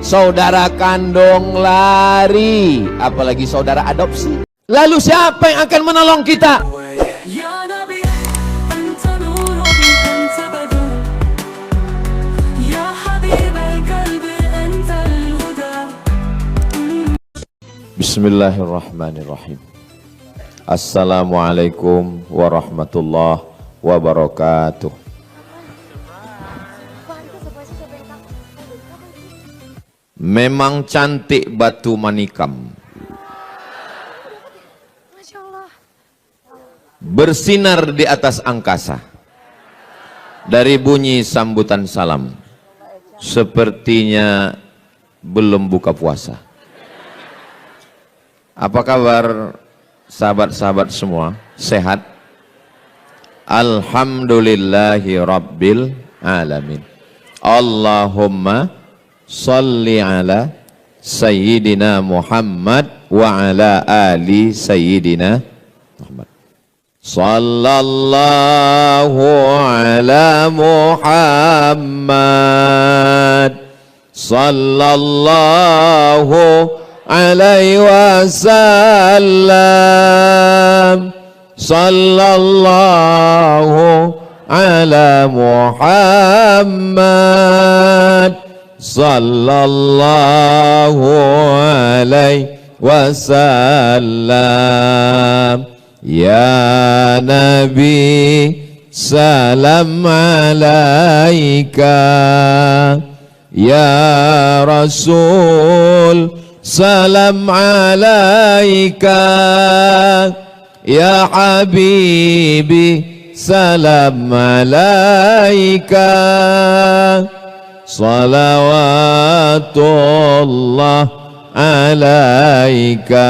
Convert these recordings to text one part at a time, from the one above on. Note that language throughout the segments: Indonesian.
saudara kandung lari, apalagi saudara adopsi. Lalu siapa yang akan menolong kita? Bismillahirrahmanirrahim. Assalamualaikum warahmatullahi wabarakatuh. Memang cantik batu manikam, bersinar di atas angkasa. Dari bunyi sambutan salam, sepertinya belum buka puasa. Apa kabar sahabat-sahabat semua? Sehat? Alhamdulillahi rabbil alamin. Allahumma salli ala Sayyidina Muhammad wa ala ali Sayyidina Muhammad. Sallallahu ala Muhammad, sallallahu alaihi wasallam, sallallahu ala Muhammad, sallallahu alaihi wasallam. Ya Nabi salam alaika, ya Rasul salam alaika, ya Habibi salam alaika, salawatullah alaika.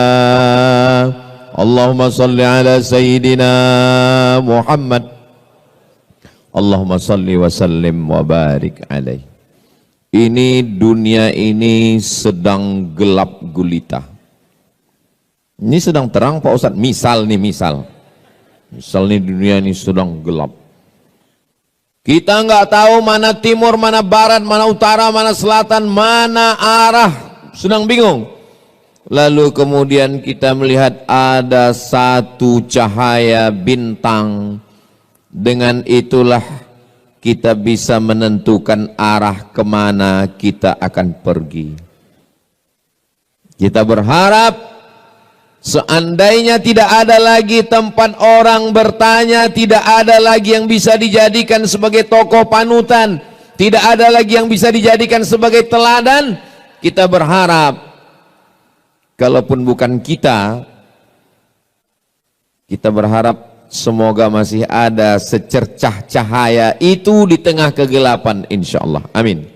Allahumma salli ala Sayyidina Muhammad, Allahumma salli wa sallim wa barik alaih. Ini dunia ini sedang gelap gulita. Ini sedang terang Pak Ustadz. Misal nih, misal nih dunia ini sedang gelap. Kita nggak tahu mana timur, mana barat, mana utara, mana selatan, mana arah, sedang bingung. Lalu kemudian kita melihat ada satu cahaya bintang. Dengan itulah kita bisa menentukan arah kemana kita akan pergi. Kita berharap seandainya tidak ada lagi tempat orang bertanya, tidak ada lagi yang bisa dijadikan sebagai tokoh panutan, tidak ada lagi yang bisa dijadikan sebagai teladan, kita berharap kalaupun bukan kita berharap semoga masih ada secercah cahaya itu di tengah kegelapan, insya Allah. Amin.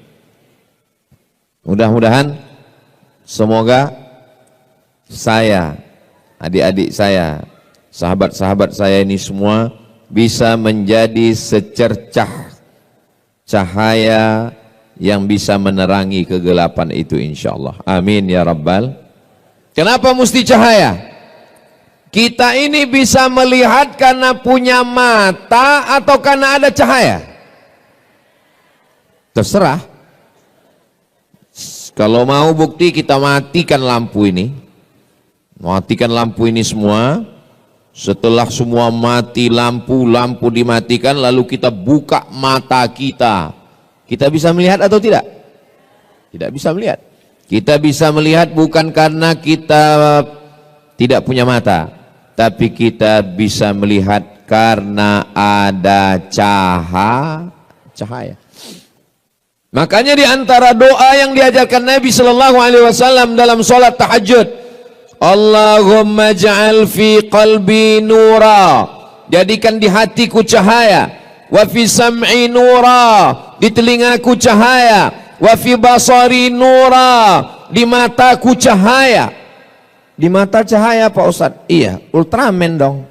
Mudah-mudahan semoga saya, adik-adik saya, sahabat-sahabat saya ini semua bisa menjadi secercah cahaya yang bisa menerangi kegelapan itu, insya Allah. Amin ya Rabbal. Kenapa mesti cahaya? Kita ini bisa melihat karena punya mata atau karena ada cahaya? Terserah. Kalau mau bukti, kita matikan lampu ini. Matikan lampu ini semua. Setelah semua mati lampu dimatikan, lalu kita buka mata kita. Kita bisa melihat atau tidak? Tidak bisa melihat. Kita bisa melihat bukan karena kita tidak punya mata, tapi kita bisa melihat karena ada cahaya. Makanya di antara doa yang diajarkan Nabi Shallallahu Alaihi Wasallam dalam sholat tahajud, Allahumma ja'al fi qalbi nura, jadikan di hatiku cahaya, wa fi sam'i nura, di telingaku cahaya, wa fi basari nura, di mataku cahaya. Di mata cahaya Pak Ustadz? Iya, Ultraman dong.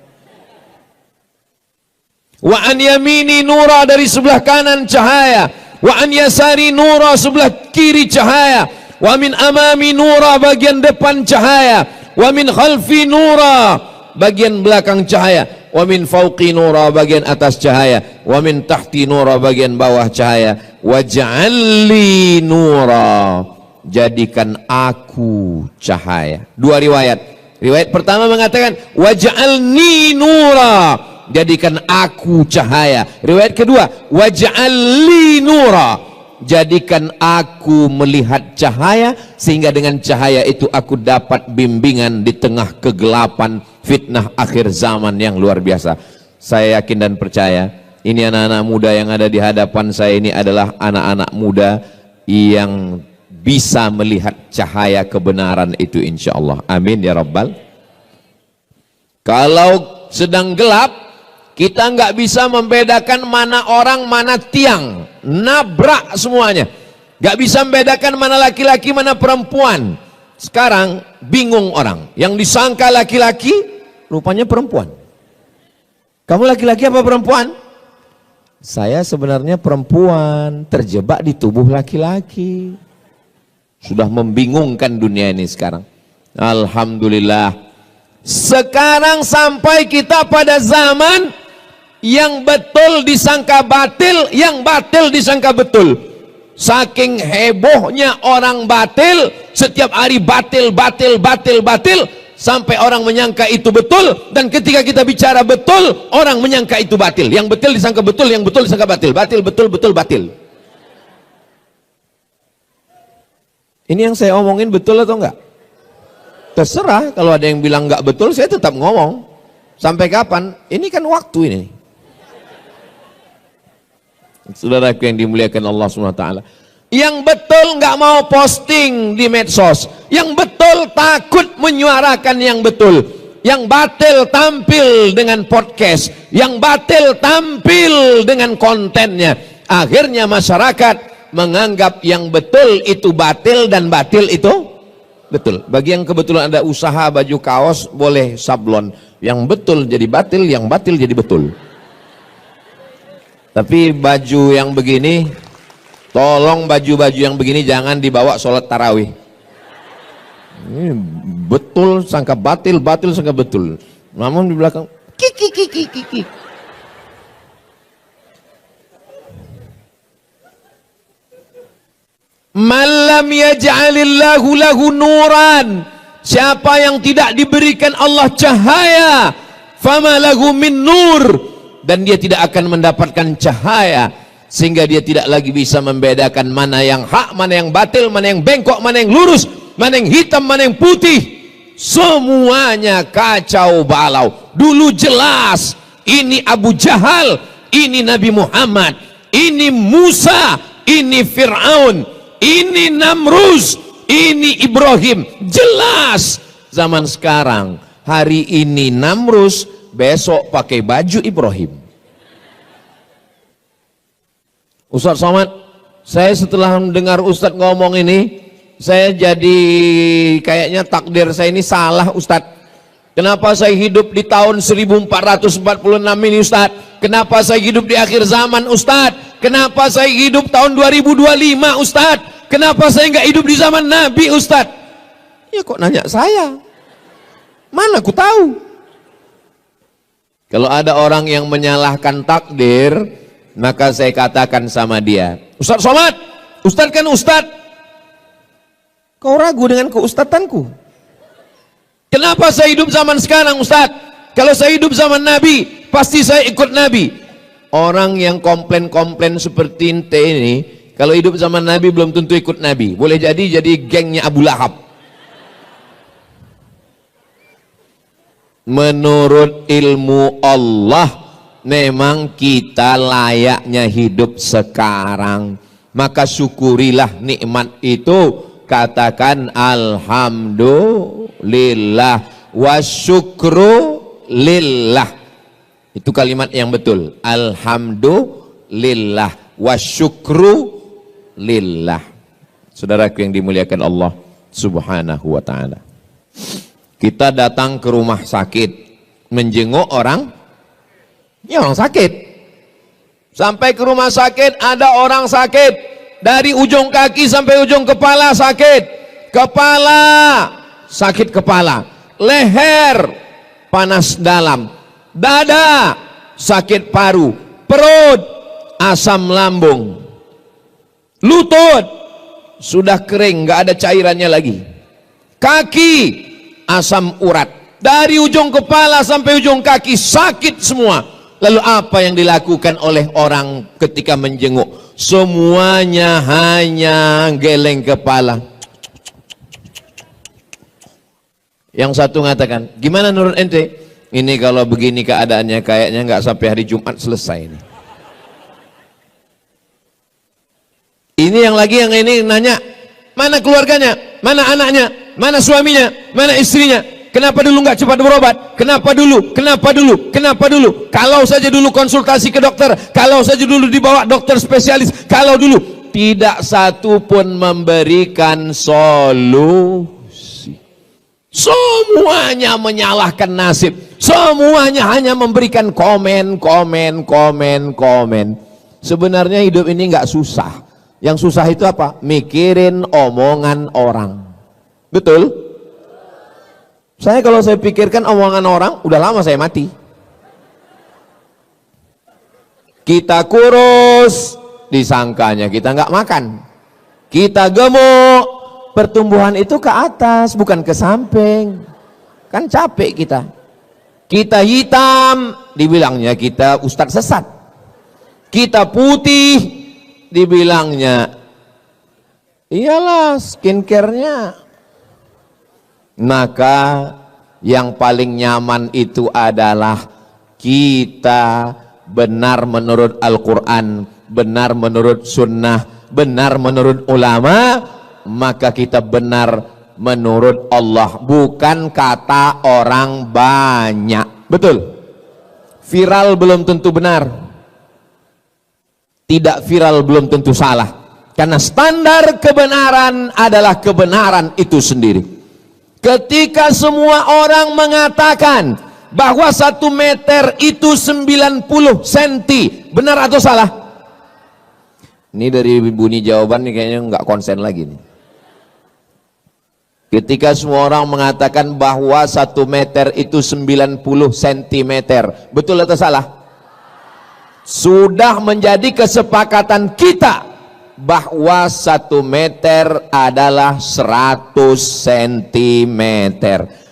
Wa an yamini nura, dari sebelah kanan cahaya, wa an yasari nura, sebelah kiri cahaya, wa min amami nura, bagian depan cahaya, wa min khalfi nura, bagian belakang cahaya, wa min fauqi nura, bagian atas cahaya, wa min tahti nura, bagian bawah cahaya, wa ja'alli nura, jadikan aku cahaya. Dua riwayat. Riwayat pertama mengatakan waj'alni nura, jadikan aku cahaya. Riwayat kedua waj'alli nura, jadikan aku melihat cahaya, sehingga dengan cahaya itu aku dapat bimbingan di tengah kegelapan fitnah akhir zaman yang luar biasa. Saya yakin dan percaya ini anak-anak muda yang ada di hadapan saya ini adalah anak-anak muda yang bisa melihat cahaya kebenaran itu, insya Allah. Amin ya Rabbal. Kalau sedang gelap, kita nggak bisa membedakan mana orang mana tiang, nabrak semuanya. Nggak bisa membedakan mana laki-laki mana perempuan. Sekarang bingung orang, yang disangka laki-laki rupanya perempuan. Kamu laki-laki apa perempuan? Saya sebenarnya perempuan, terjebak di tubuh laki-laki. Sudah membingungkan dunia ini sekarang. Alhamdulillah. Sekarang sampai kita pada zaman yang betul disangka batil, yang batil disangka betul. Saking hebohnya orang batil, setiap hari batil, sampai orang menyangka itu betul. Dan ketika kita bicara betul, orang menyangka itu batil. Yang betul disangka betul, yang betul disangka batil. Batil, betul, batil. Ini yang saya omongin betul atau enggak? Terserah, kalau ada yang bilang enggak betul, saya tetap ngomong. Sampai kapan? Ini kan waktu ini. Saudaraku yang dimuliakan Allah SWT. Yang betul enggak mau posting di medsos. Yang betul takut menyuarakan yang betul. Yang batil tampil dengan podcast. Yang batil tampil dengan kontennya. Akhirnya masyarakat menganggap yang betul itu batil dan batil itu betul. Bagi yang kebetulan ada usaha baju kaos, boleh sablon. Yang betul jadi batil, yang batil jadi betul. Tapi baju yang begini, tolong baju-baju yang begini jangan dibawa sholat tarawih. Ini betul sangka batil, batil sangka betul. Namun di belakang kiki. Malam yaj'alillahu lahu nuran, siapa yang tidak diberikan Allah cahaya, fama lahu min nur, dan dia tidak akan mendapatkan cahaya, sehingga dia tidak lagi bisa membedakan mana yang hak, mana yang batil, mana yang bengkok, mana yang lurus, mana yang hitam, mana yang putih. Semuanya kacau balau. Dulu jelas ini Abu Jahal, ini Nabi Muhammad, ini Musa, ini Fir'aun, ini Namrus, ini Ibrahim. Jelas. Zaman sekarang, hari ini Namrus, besok pakai baju Ibrahim. Ustaz Somad, saya setelah mendengar Ustaz ngomong ini, saya jadi kayaknya takdir saya ini salah Ustaz. Kenapa saya hidup di tahun 1446 ini Ustaz? Kenapa saya hidup di akhir zaman Ustaz? Kenapa saya hidup tahun 2025 Ustaz? Kenapa saya nggak hidup di zaman Nabi Ustaz? Ya kok nanya saya? Mana aku tahu? Kalau ada orang yang menyalahkan takdir, maka saya katakan sama dia, Ustaz Somad, Ustaz kan Ustaz, kau ragu dengan keustatanku? Kenapa saya hidup zaman sekarang Ustaz? Kalau saya hidup zaman Nabi, pasti saya ikut Nabi. Orang yang komplain-komplain seperti ente ini, kalau hidup zaman Nabi belum tentu ikut Nabi. Boleh jadi gengnya Abu Lahab. Menurut ilmu Allah, memang kita layaknya hidup sekarang. Maka syukurilah nikmat itu. Katakan alhamdulillah wa syukru lillah. Itu kalimat yang betul. Alhamdulillah wa syukru lillah. Saudaraku yang dimuliakan Allah Subhanahu wa ta'ala. Kita datang ke rumah sakit menjenguk orang, ya orang sakit. Sampai ke rumah sakit ada orang sakit. Dari ujung kaki sampai ujung kepala sakit. Kepala, sakit kepala. Leher, panas dalam. Dada, sakit paru. Perut, asam lambung. Lutut, sudah kering, nggak ada cairannya lagi. Kaki, asam urat, dari ujung kepala sampai ujung kaki sakit semua. Lalu apa yang dilakukan oleh orang ketika menjenguk? Semuanya hanya geleng kepala. Yang satu mengatakan, gimana menurut ente? Ini kalau begini keadaannya kayaknya nggak sampai hari Jumat selesai ini. Ini yang ini nanya, mana keluarganya, mana anaknya, mana suaminya, mana istrinya? Kenapa dulu nggak cepat berobat? Kenapa dulu? Kenapa dulu? Kenapa dulu? Kalau saja dulu konsultasi ke dokter, kalau saja dulu dibawa dokter spesialis, kalau dulu tidak satu pun memberikan solusi. Semuanya menyalahkan nasib, semuanya hanya memberikan komen. Sebenarnya hidup ini nggak susah. Yang susah itu apa? Mikirin omongan orang. Betul? Kalau saya pikirkan omongan orang, udah lama saya mati. Kita kurus, disangkanya kita nggak makan. Kita gemuk, pertumbuhan itu ke atas, bukan ke samping. Kan capek kita. Kita hitam, dibilangnya kita ustadz sesat. Kita putih, dibilangnya iyalah skincare-nya. Maka yang paling nyaman itu adalah kita benar menurut Al-Quran, benar menurut sunnah, benar menurut ulama, maka kita benar menurut Allah, bukan kata orang banyak. Betul? Viral belum tentu benar, tidak viral belum tentu salah, karena standar kebenaran adalah kebenaran itu sendiri. Ketika semua orang mengatakan bahwa 1 meter itu 90 cm, benar atau salah? Ini dari bunyi jawaban nih kayaknya nggak konsen lagi nih. Ketika semua orang mengatakan bahwa 1 meter itu 90 cm, betul atau salah? Sudah menjadi kesepakatan kita bahwa 1 meter adalah 100 cm.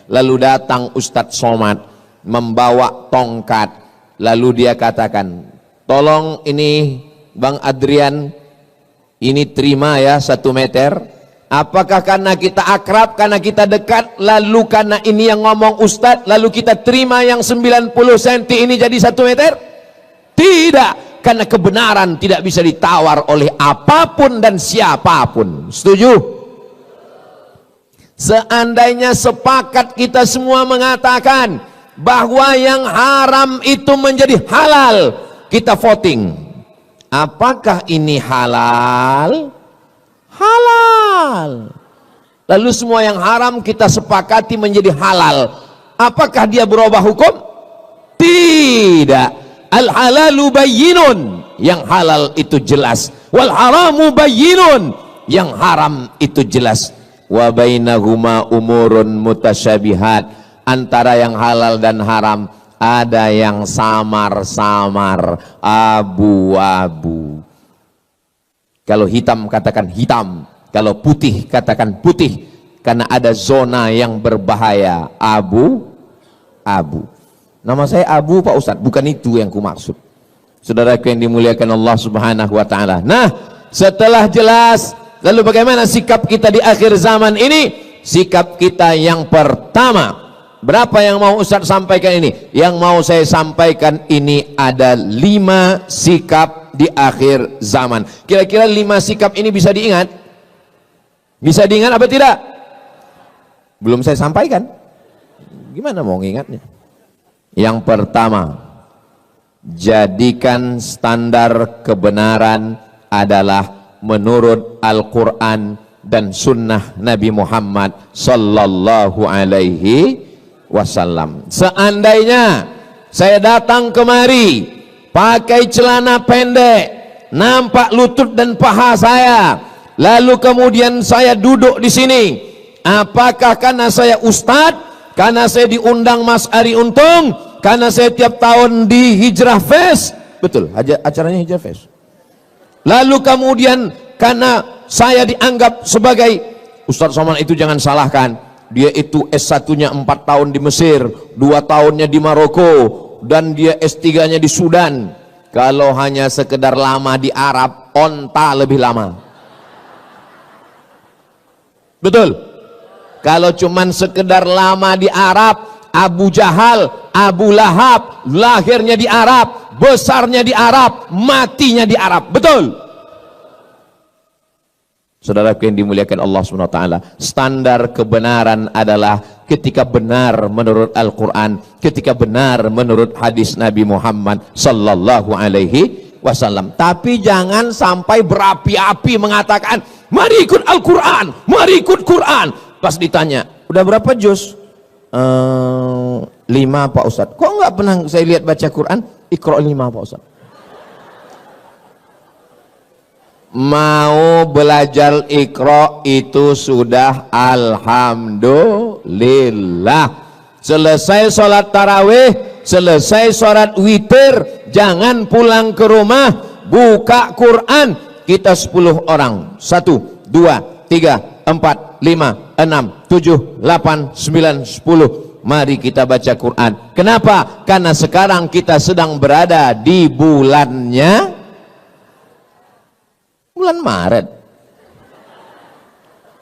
Lalu datang Ustadz Somad membawa tongkat, lalu dia katakan, tolong ini Bang Adrian, ini terima ya 1 meter. Apakah karena kita akrab, karena kita dekat, lalu karena ini yang ngomong Ustadz, lalu kita terima yang 90 cm ini jadi 1 meter? Tidak, karena kebenaran tidak bisa ditawar oleh apapun dan siapapun. Setuju? Seandainya sepakat kita semua mengatakan bahwa yang haram itu menjadi halal, kita voting. Apakah ini halal? Halal. Lalu semua yang haram kita sepakati menjadi halal. Apakah dia berubah hukum? Tidak. Al-halalu bayyinun, yang halal itu jelas. Wal haramu bayyinun, yang haram itu jelas. Wa bainahuma umurun mutasyabihat, antara yang halal dan haram ada yang samar-samar, abu-abu. Kalau hitam katakan hitam, kalau putih katakan putih, karena ada zona yang berbahaya, abu-abu. Nama saya Abu Pak Ustadz, bukan itu yang ku maksud. Saudaraku yang dimuliakan Allah Subhanahu wa taala. Nah, setelah jelas, lalu bagaimana sikap kita di akhir zaman ini? Sikap kita yang pertama, berapa yang mau Ustadz sampaikan ini? Yang mau saya sampaikan ini ada 5 sikap di akhir zaman. Kira-kira 5 sikap ini bisa diingat? Bisa diingat apa tidak? Belum saya sampaikan. Gimana mau ngingatnya? Yang pertama, jadikan standar kebenaran adalah menurut Al-Quran dan sunnah Nabi Muhammad sallallahu alaihi wasallam. Seandainya saya datang kemari pakai celana pendek, nampak lutut dan paha saya, lalu kemudian saya duduk di sini, apakah karena saya ustadz, karena saya diundang Mas Ari Untung, karena saya tiap tahun di Hijrah Fest? Betul, acaranya Hijrah Fest. Lalu kemudian karena saya dianggap sebagai Ustadz Somad itu jangan salahkan. Dia itu S1-nya 4 tahun di Mesir, 2 tahunnya di Maroko, dan dia S3-nya di Sudan. Kalau hanya sekedar lama di Arab, onta lebih lama. Betul? Kalau cuman sekedar lama di Arab, Abu Jahal, Abu Lahab, lahirnya di Arab, besarnya di Arab, matinya di Arab. Betul? Saudara yang dimuliakan Allah SWT, standar kebenaran adalah ketika benar menurut Al-Quran, ketika benar menurut hadis Nabi Muhammad Sallallahu Alaihi Wasallam. Tapi jangan sampai berapi-api mengatakan, mari ikut Al-Quran, mari ikut Quran. Pas ditanya, udah berapa juz? 5 Pak Ustadz. Kok nggak pernah saya lihat baca Quran? Iqra 5 Pak Ustadz. Mau belajar Iqra itu sudah alhamdulillah. Selesai sholat tarawih, selesai sholat witir, jangan pulang ke rumah, buka Quran. Kita 10 orang, 1, 2, 3, 4, 5, 6, 7, 8, 9, 10. Mari kita baca Quran. Kenapa? Karena sekarang kita sedang berada di bulannya bulan Maret.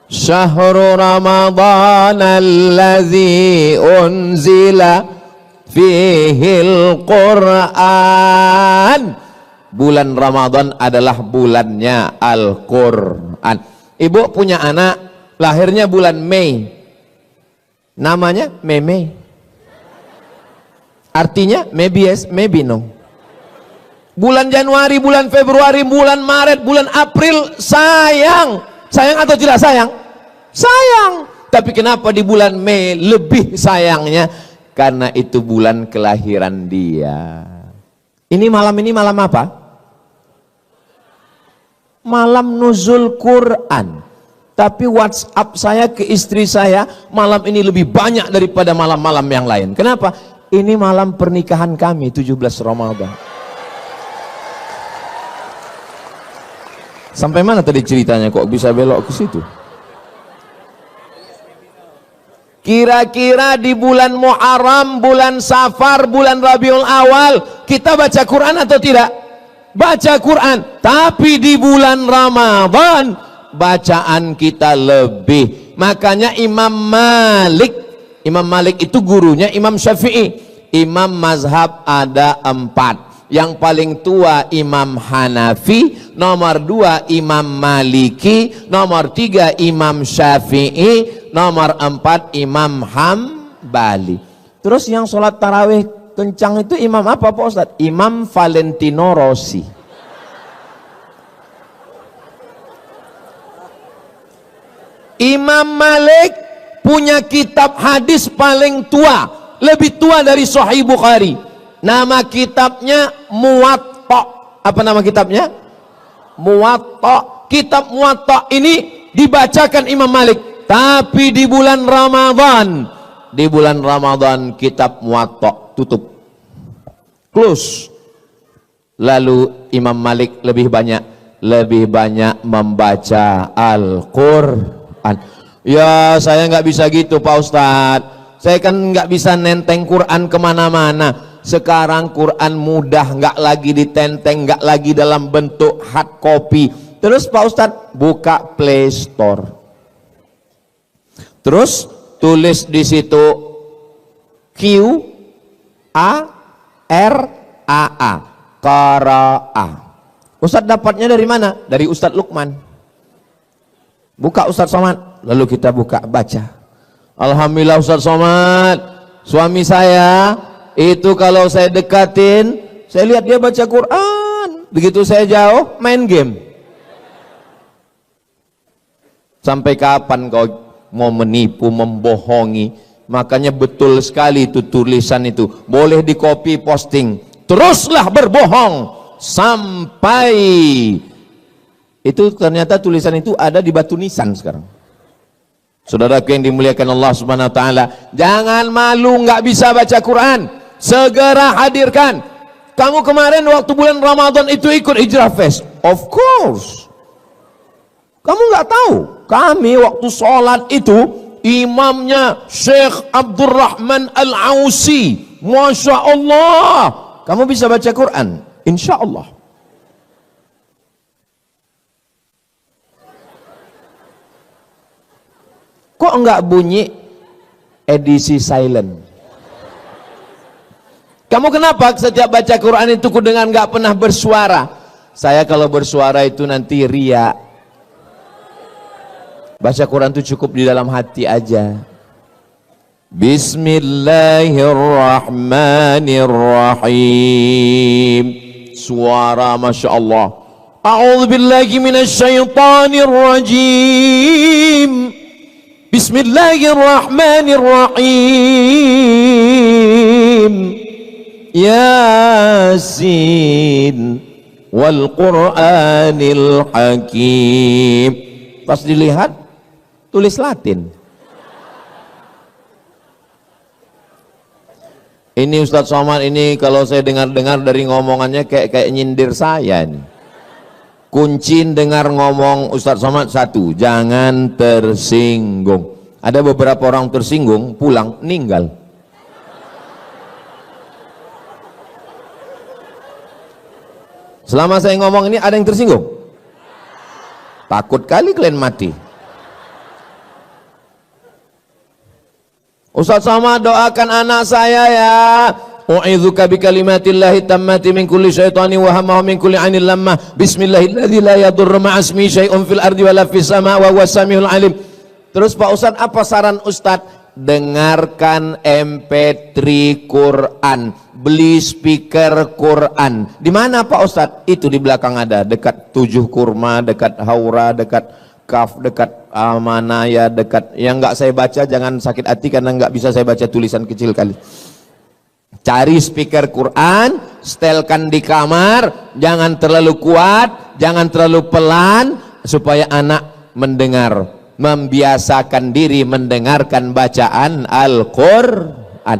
Syahrul Ramadan allazi unzila fihil Quran. Bulan Ramadan adalah bulannya Al-Quran. Ibu punya anak, lahirnya bulan Mei. Namanya Meme. Artinya maybe yes, maybe no. Bulan Januari, bulan Februari, bulan Maret, bulan April, sayang. Sayang atau tidak sayang? Sayang. Tapi kenapa di bulan Mei lebih sayangnya? Karena itu bulan kelahiran dia. Ini malam apa? Malam nuzul Quran. Tapi WhatsApp saya ke istri saya, malam ini lebih banyak daripada malam-malam yang lain. Kenapa? Ini malam pernikahan kami, 17 Ramadan. Sampai mana tadi ceritanya kok bisa belok ke situ? Kira-kira di bulan Muharram, bulan Safar, bulan Rabiul Awal kita baca Quran atau tidak? Baca Quran. Tapi di bulan Ramadan bacaan kita lebih. Makanya Imam Malik itu gurunya Imam Syafi'i. Imam mazhab ada 4. Yang paling tua Imam Hanafi, nomor 2 Imam Maliki, nomor 3 Imam Syafi'i, nomor 4 Imam Hambali. Terus yang sholat tarawih kencang itu imam apa Pak Ustadz? Imam Valentino Rossi. Imam Malik punya kitab hadis paling tua, lebih tua dari Sahih Bukhari. Nama kitabnya Muwatta. Apa nama kitabnya? Muwatta. Kitab Muwatta ini dibacakan Imam Malik. Tapi di bulan Ramadan kitab Muwatta tutup, close. Lalu Imam Malik lebih banyak membaca Al-Quran. Ya saya nggak bisa gitu Pak Ustadz. Saya kan nggak bisa nenteng Quran kemana-mana. Sekarang Quran mudah, nggak lagi ditenteng, nggak lagi dalam bentuk hard copy. Terus Pak Ustadz buka Play Store, terus tulis di situ Q-A-R-A-A, Qara'a. Ustadz dapatnya dari mana? Dari Ustadz Lukman. Buka Ustadz Somad, lalu kita buka baca. Alhamdulillah Ustadz Somad, suami saya itu kalau saya dekatin, saya lihat dia baca Quran. Begitu saya jauh, main game. Sampai kapan kau mau menipu, membohongi? Makanya betul sekali itu tulisan itu. Boleh di copy posting. Teruslah berbohong sampai itu ternyata tulisan itu ada di batu nisan sekarang. Saudaraku yang dimuliakan Allah Subhanahu wa taala, jangan malu nggak bisa baca Quran. Segera hadirkan. Kamu kemarin waktu bulan Ramadan itu ikut Hijrah Fest? Of course. Kamu nggak tahu, kami waktu sholat itu imamnya Syekh Abdurrahman Al-Ausi, Masya Allah. Kamu bisa baca Quran? Insya Allah. Kok enggak bunyi edisi silent? Kamu kenapa setiap baca Quran itu kudengar enggak pernah bersuara? Saya kalau bersuara itu nanti riya. Baca Quran itu cukup di dalam hati aja. Bismillahirrahmanirrahim. Suara Masya Allah. A'udzubillahi minasyaitonirrajim. Bismillahirrahmanirrahim. Yasin wal Qur'anil Hakim. Pas dilihat tulis Latin. Ini Ustadz Somad ini kalau saya dengar-dengar dari ngomongannya kayak nyindir saya nih. Kunci dengar ngomong Ustadz Somad satu, jangan tersinggung. Ada beberapa orang tersinggung, pulang, meninggal. Selama saya ngomong ini ada yang tersinggung? Takut kali kalian mati. Ustadz Somad doakan anak saya ya. U'idzuka bikalimatillahi tammati min kulli syaitani wa hamma min kulli 'ainil lammah. Bismillahilladzi la yadurru ma'asmi syai'un fil ardi wala fis sama' wa huwas samiul 'alim. Terus Pak Ustadz, apa saran Ustadz? Dengarkan MP3 Quran, beli speaker Quran. Di mana Pak Ustadz? Itu di belakang ada, dekat 7 Kurma, dekat Haura, dekat Kaf, dekat Amanaya, dekat. Yang nggak saya baca jangan sakit hati karena nggak bisa saya baca tulisan kecil kali. Cari speaker Quran, setelkan di kamar, jangan terlalu kuat, jangan terlalu pelan, supaya anak mendengar, membiasakan diri mendengarkan bacaan Al-Quran.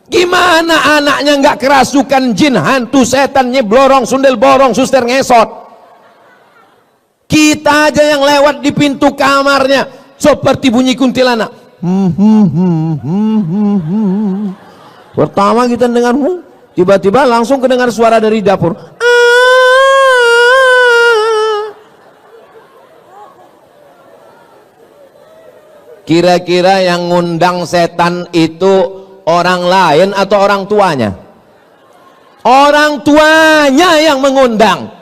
Gimana anaknya nggak kerasukan jin, hantu, setan, nyeblorong, sundel borong, suster ngesot? Kita aja yang lewat di pintu kamarnya seperti bunyi kuntilanak. Pertama kita dengar, tiba-tiba langsung kedengar suara dari dapur. Kira-kira yang ngundang setan itu orang lain atau orang tuanya? Orang tuanya yang mengundang.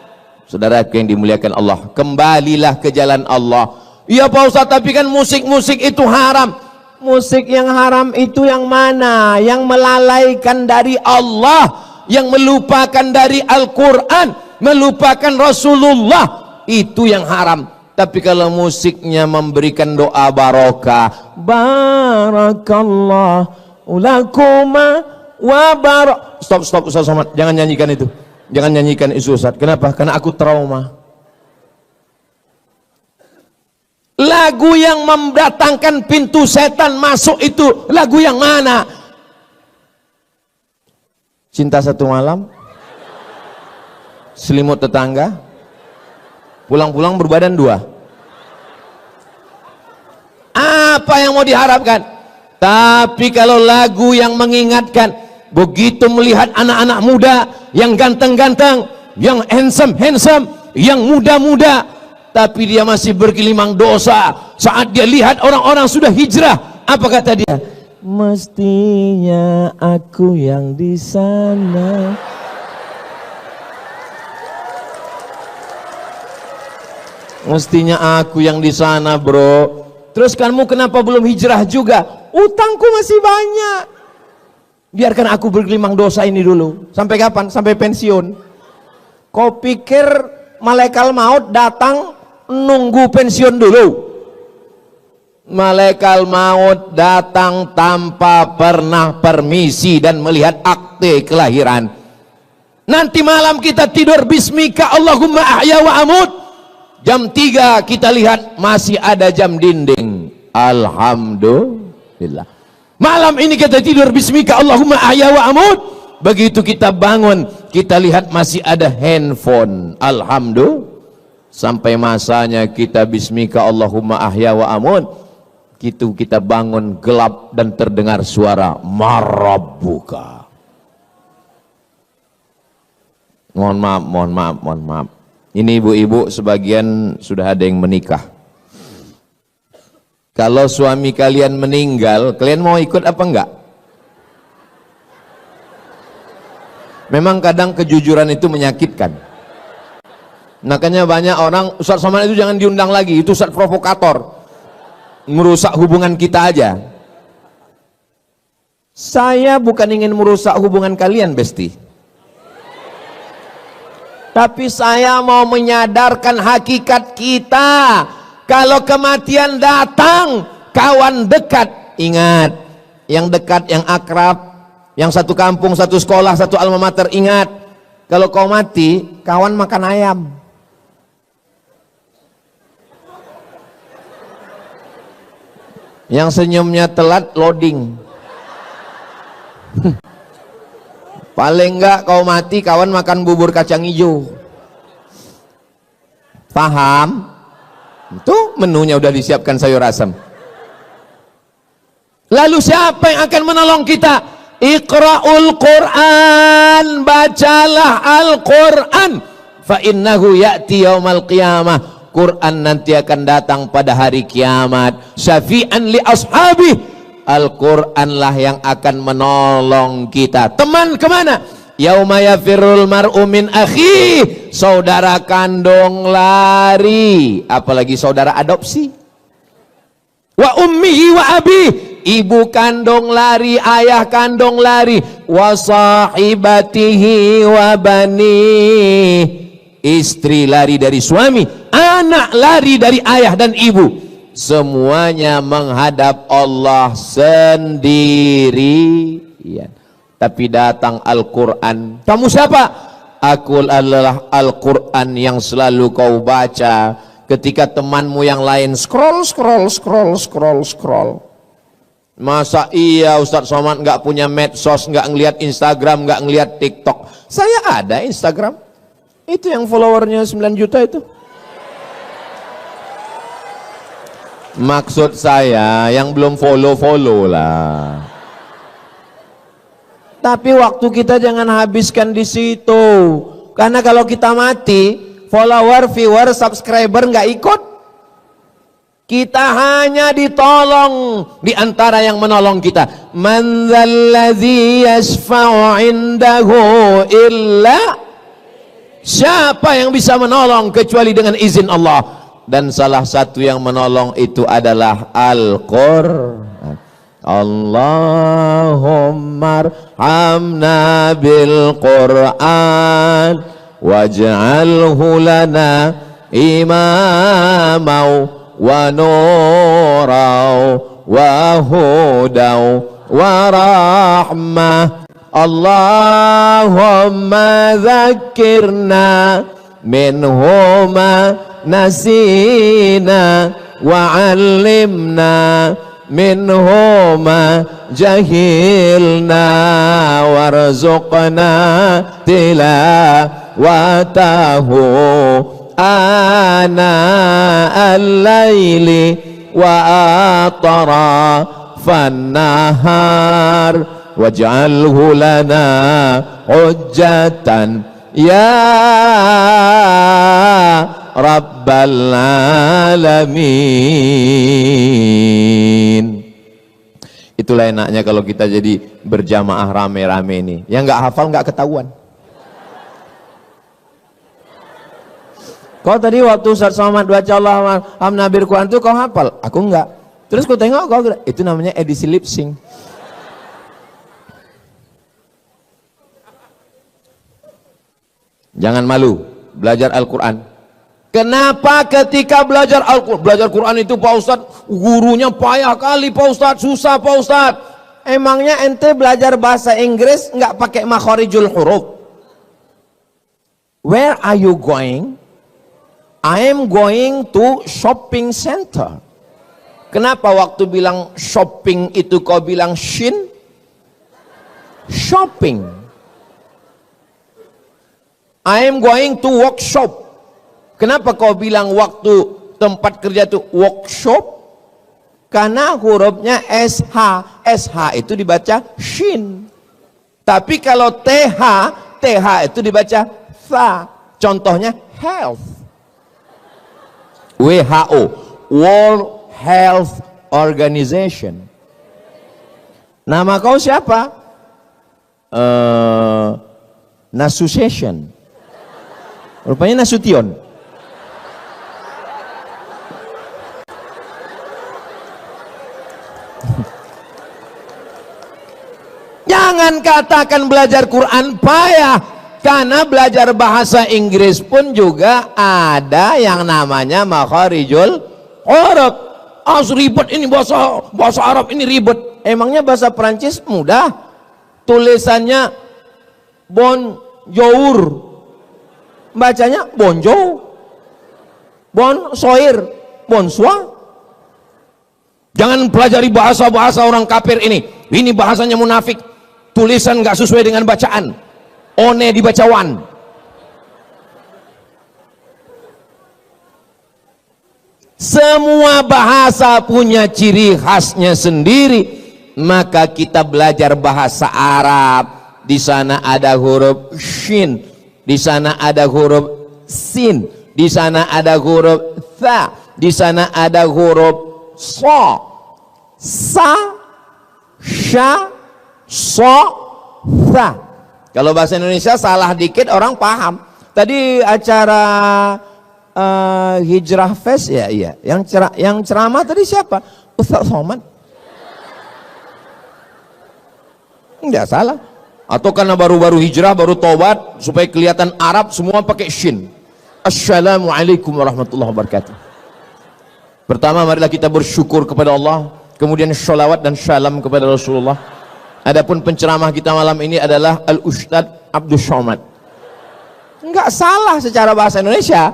Saudaraku yang dimuliakan Allah, kembalilah ke jalan Allah. Iya Pak Ustadz, tapi kan musik-musik itu haram. Musik yang haram itu yang mana? Yang melalaikan dari Allah, yang melupakan dari Al-Quran, melupakan Rasulullah, itu yang haram. Tapi kalau musiknya memberikan doa barokah, barakallahu lakuma wa barak. Stop Ustaz Somad, jangan nyanyikan itu. Jangan nyanyikan itu Ustaz. Kenapa? Karena aku trauma. Lagu yang mendatangkan pintu setan masuk itu lagu yang mana? Cinta Satu Malam, Selimut Tetangga, Pulang-pulang Berbadan Dua. Apa yang mau diharapkan? Tapi kalau lagu yang mengingatkan, begitu melihat anak-anak muda yang ganteng-ganteng, yang handsome, yang muda-muda, tapi dia masih bergelimang dosa. Saat dia lihat orang-orang sudah hijrah, apa kata dia? Mestinya aku yang di sana. Mestinya aku yang di sana, bro. Terus kamu kenapa belum hijrah juga? Utangku masih banyak. Biarkan aku bergelimang dosa ini dulu. Sampai kapan? Sampai pensiun. Kau pikir malaikat maut datang nunggu pensiun dulu? Malaikat maut datang tanpa pernah permisi dan melihat akte kelahiran. Nanti malam kita tidur bismika Allahumma ahya wa amut. Jam 3 kita lihat masih ada jam dinding. Alhamdulillah. Malam ini kita tidur bismika Allahumma ahya wa amut. Begitu kita bangun, kita lihat masih ada handphone. Alhamdulillah. Sampai masanya kita bismika Allahumma ahya wa amun, gitu kita bangun gelap dan terdengar suara marabbuka. Mohon maaf. Ini ibu-ibu sebagian sudah ada yang menikah. Kalau suami kalian meninggal, kalian mau ikut apa enggak? Memang kadang kejujuran itu menyakitkan. Makanya banyak orang, Ustaz Somad itu jangan diundang lagi, itu Ustaz provokator, merusak hubungan kita aja. Saya bukan ingin merusak hubungan kalian, Besti, tapi saya mau menyadarkan hakikat kita. Kalau kematian datang, kawan dekat, ingat, yang dekat, yang akrab, yang satu kampung, satu sekolah, satu alma mater, ingat, kalau kau mati, kawan makan ayam. Yang senyumnya telat, loading. Paling enggak kau mati, kawan makan bubur kacang hijau. Paham? Itu menunya udah disiapkan sayur asam. Lalu siapa yang akan menolong kita? Iqra'ul Qur'an, bacalah Al-Qur'an, fa innahu ya'ti yaumal qiyamah. Quran nanti akan datang pada hari kiamat. Syafi'an li ashabi. Al-Quran lah yang akan menolong kita. Teman kemana? Yauma yafirrul mar'u min akhi. Saudara kandung lari, apalagi saudara adopsi. Wa ummihi wa abi. Ibu kandung lari, ayah kandung lari. Wa sahibatihi wa bani. Istri lari dari suami, anak lari dari ayah dan ibu. Semuanya menghadap Allah sendirian. Tapi datang Al-Quran. Kamu siapa? Aku adalah Al-Quran yang selalu kau baca ketika temanmu yang lain scroll. Masa iya Ustaz Somad nggak punya medsos, nggak ngelihat Instagram, nggak ngelihat TikTok? Saya ada Instagram. Itu yang followernya 9 juta itu. Maksud saya yang belum follow lah. Tapi waktu kita jangan habiskan di situ. Karena kalau kita mati, follower, viewer, subscriber nggak ikut. Kita hanya ditolong di antara yang menolong kita. Man dzalladzi yashfa'u 'indahu illa. Siapa yang bisa menolong kecuali dengan izin Allah? Dan salah satu yang menolong itu adalah Al-Qur'an. Allahumma arhamna bil Qur'an waj'alhu lana imamau wa nurau wa hudau wa rahmah. Allahumma dzakirna minhuma nasina wa 'allimna minhuma jahilna warzuqna tilawatahu ana al-laili wa atrafan nahar waj'alhu lana hujjatan ya rabbal alamin. Itulah enaknya kalau kita jadi berjamaah rame-rame ini. Yang nggak hafal nggak ketahuan. Kau tadi waktu Ustaz Somad baca Allah Nabir Quran itu kau hafal, aku enggak. Terus kau tengok kau, itu namanya edisi lip sync. Jangan malu belajar Al-Quran. Kenapa ketika belajar Al-Quran, belajar Quran itu Pak Ustadz, gurunya payah kali Pak Ustadz, susah Pak Ustadz. Emangnya ente belajar bahasa Inggris nggak pakai makhorijul huruf? Where are you going? I am going to shopping center. Kenapa waktu bilang shopping itu kau bilang shin? Shopping. I am going to workshop. Kenapa kau bilang waktu tempat kerja itu workshop? Karena hurufnya SH. SH itu dibaca shin. Tapi kalau TH, TH itu dibaca tha. Contohnya health. WHO, World Health Organization. Nama kau siapa? Nasution. Rupanya Nasution. Jangan katakan belajar Quran payah, karena belajar bahasa Inggris pun juga ada yang namanya makharijul huruf. Ribet ini bahasa Arab ini ribet. Emangnya bahasa Perancis mudah? Tulisannya bonjour, bacanya bonjour. Bonsoir, bonsoir. Jangan pelajari bahasa-bahasa orang kafir ini. Ini bahasanya munafik. Tulisan nggak sesuai dengan bacaan. One dibaca wan. Semua bahasa punya ciri khasnya sendiri. Maka kita belajar bahasa Arab. Di sana ada huruf shin, di sana ada huruf sin, di sana ada huruf tha, di sana ada huruf sa, sha, so, tha. Kalau bahasa Indonesia salah dikit orang paham. Tadi acara Hijrah Fest ya, iya. Yang ceramah tadi siapa? Ustaz Somad. Enggak salah. Atau karena baru-baru hijrah, baru tobat, supaya kelihatan Arab, semua pakai shin. Assalamualaikum warahmatullahi wabarakatuh. Pertama, marilah kita bersyukur kepada Allah, kemudian sholawat dan salam kepada Rasulullah. Adapun penceramah kita malam ini adalah Al-Ustadz Abdul Somad. Enggak salah secara bahasa Indonesia,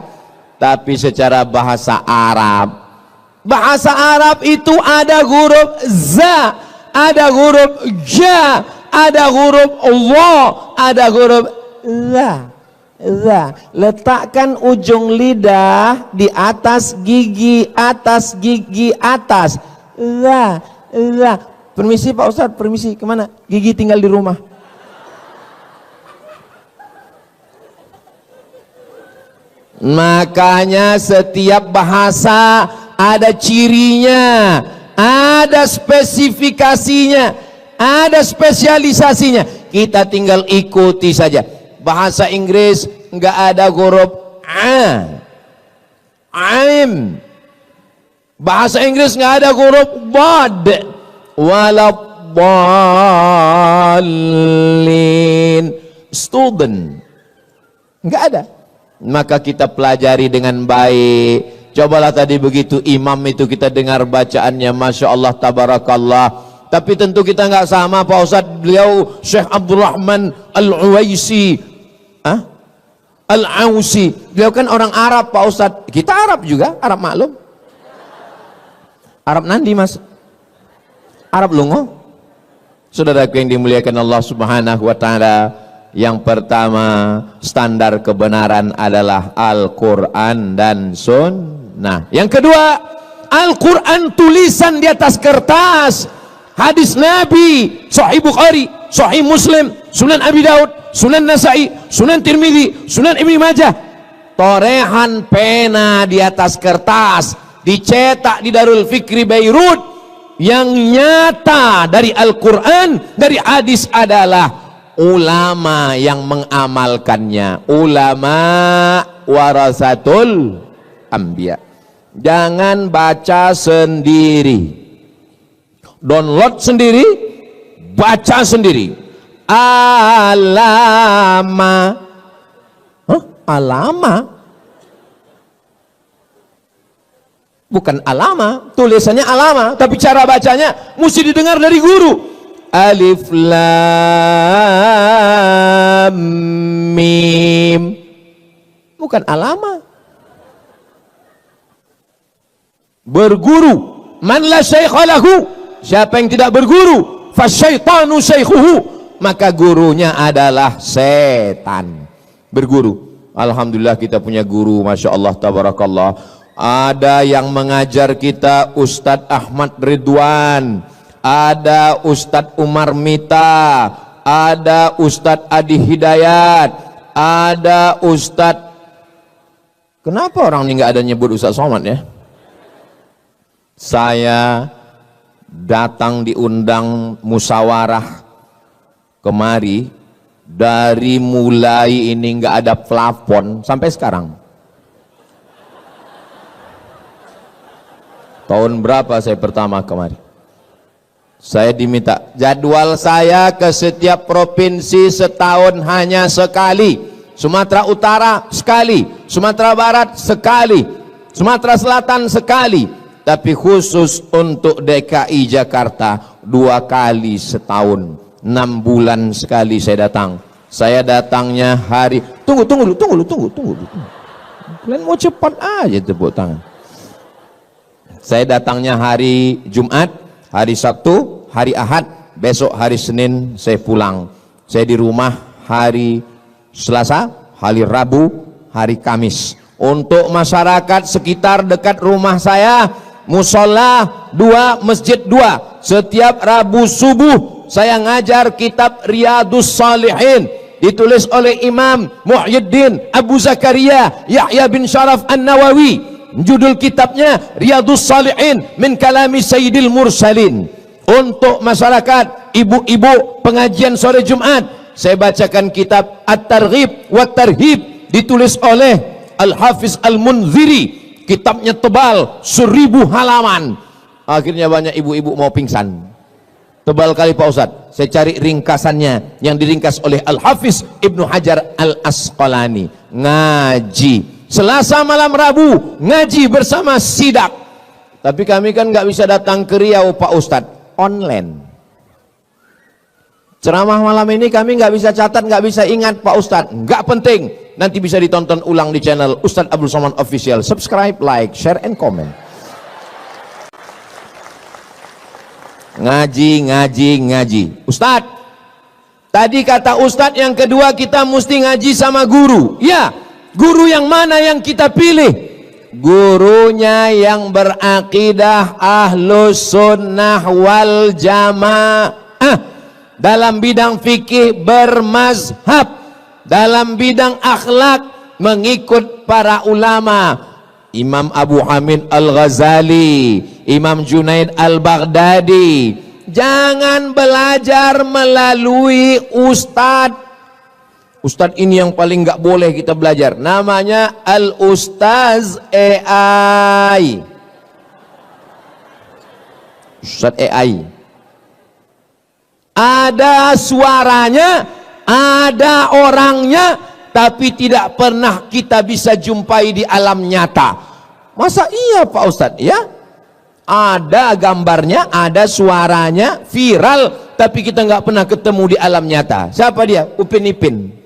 tapi secara bahasa Arab. Bahasa Arab itu ada huruf za, ada huruf ja, ada huruf Allah, ada huruf la. Letakkan ujung lidah di atas gigi atas. La. Permisi Pak Ustadz, permisi, kemana? Gigi tinggal di rumah. Makanya setiap bahasa ada cirinya, ada spesifikasinya, ada spesialisasinya. Kita tinggal ikuti saja. Bahasa Inggris nggak ada huruf a, aim. Bahasa Inggris nggak ada huruf bad, waladdallin, student, nggak ada. Maka kita pelajari dengan baik. Cobalah tadi begitu imam itu kita dengar bacaannya, Masya Allah, Tabarakallah. Tapi tentu kita nggak sama Pak Ustadz. Beliau Syekh Abdurrahman Al-Uwaisi, Al-Ausi, beliau kan orang Arab Pak Ustadz. Kita Arab juga, Arab maklum. Arab Nandi Mas, Arab Lungo. Saudaraku yang dimuliakan Allah Subhanahu wa Ta'ala, yang pertama, standar kebenaran adalah Al-Quran dan Sunnah. Yang kedua, Al-Quran tulisan di atas kertas, hadis Nabi, Sahih Bukhari, Sahih Muslim, Sunan Abi Daud, Sunan Nasai, Sunan Tirmidzi, Sunan Ibnu Majah. Torehan pena di atas kertas, dicetak di Darul Fikri Beirut. Yang nyata dari Al-Quran, dari hadis adalah ulama yang mengamalkannya. Ulama warasatul anbiya. Jangan baca sendiri, download sendiri, baca sendiri. Alama, alama, bukan alama, tulisannya alama, tapi cara bacanya mesti didengar dari guru. Alif lam mim, bukan alama. Berguru, man la syaikha lahu, siapa yang tidak berguru, fasyaitanu syaikhuhu, maka gurunya adalah setan. Berguru. Alhamdulillah kita punya guru, Masya Allah, tabarakallah. Ada yang mengajar kita Ustadz Ahmad Ridwan, ada Ustadz Umar Mita, ada Ustadz Adi Hidayat, ada Ustadz, kenapa orang ini nggak ada nyebut Ustadz Somad ya? Saya datang diundang musyawarah kemari, dari mulai ini nggak ada plafon sampai sekarang. Tahun berapa saya pertama kemari? Saya diminta jadwal saya ke setiap provinsi setahun hanya sekali. Sumatera Utara sekali, Sumatera Barat sekali, Sumatera Selatan sekali, tapi khusus untuk DKI Jakarta 2 kali setahun, 6 bulan sekali saya datang. Saya datangnya hari, tunggu. Kalian mau cepat aja tepuk tangan. Saya datangnya hari Jumat, hari Sabtu, hari Ahad, besok hari Senin saya pulang. Saya di rumah hari Selasa, hari Rabu, hari Kamis. Untuk masyarakat sekitar dekat rumah saya, musola 2, masjid 2. Setiap Rabu subuh saya ngajar kitab Riyadus Salihin, ditulis oleh Imam Muhyiddin Abu Zakaria Yahya bin Sharaf An-Nawawi. Judul kitabnya Riyadus Salihin min kalami Sayyidil Mursalin. Untuk masyarakat ibu-ibu pengajian sore Jumat, saya bacakan kitab At-Targhib wa Tarhib, ditulis oleh Al-Hafiz Al-Munziri. Kitabnya tebal 1000 halaman. Akhirnya banyak ibu-ibu mau pingsan. Tebal kali Pak Ustadz. Saya cari ringkasannya yang diringkas oleh Al-Hafiz Ibnu Hajar Al-Asqalani. Ngaji Selasa malam Rabu, ngaji bersama sidak. Tapi kami kan nggak bisa datang ke Riau Pak Ustadz, online. Ceramah malam ini kami nggak bisa catat, nggak bisa ingat Pak Ustadz. Nggak penting, nanti bisa ditonton ulang di channel Ustadz Abdul Somad Official. Subscribe, like, share, and comment. Ngaji. Ustadz, tadi kata Ustadz yang kedua kita mesti ngaji sama guru. Ya. Guru yang mana yang kita pilih? Gurunya yang berakidah ahlus sunnah wal jamaah, dalam bidang fikih bermazhab, dalam bidang akhlak mengikut para ulama. Imam Abu Hamid Al-Ghazali, Imam Junaid Al-Baghdadi. Jangan belajar melalui ustadz. Ustadz ini yang paling nggak boleh kita belajar, namanya Al-Ustaz AI. Ustadz AI. Ada suaranya, ada orangnya, tapi tidak pernah kita bisa jumpai di alam nyata. Masa iya Pak Ustadz? Ya, ada gambarnya, ada suaranya, viral, tapi kita nggak pernah ketemu di alam nyata. Siapa dia? Upin Ipin.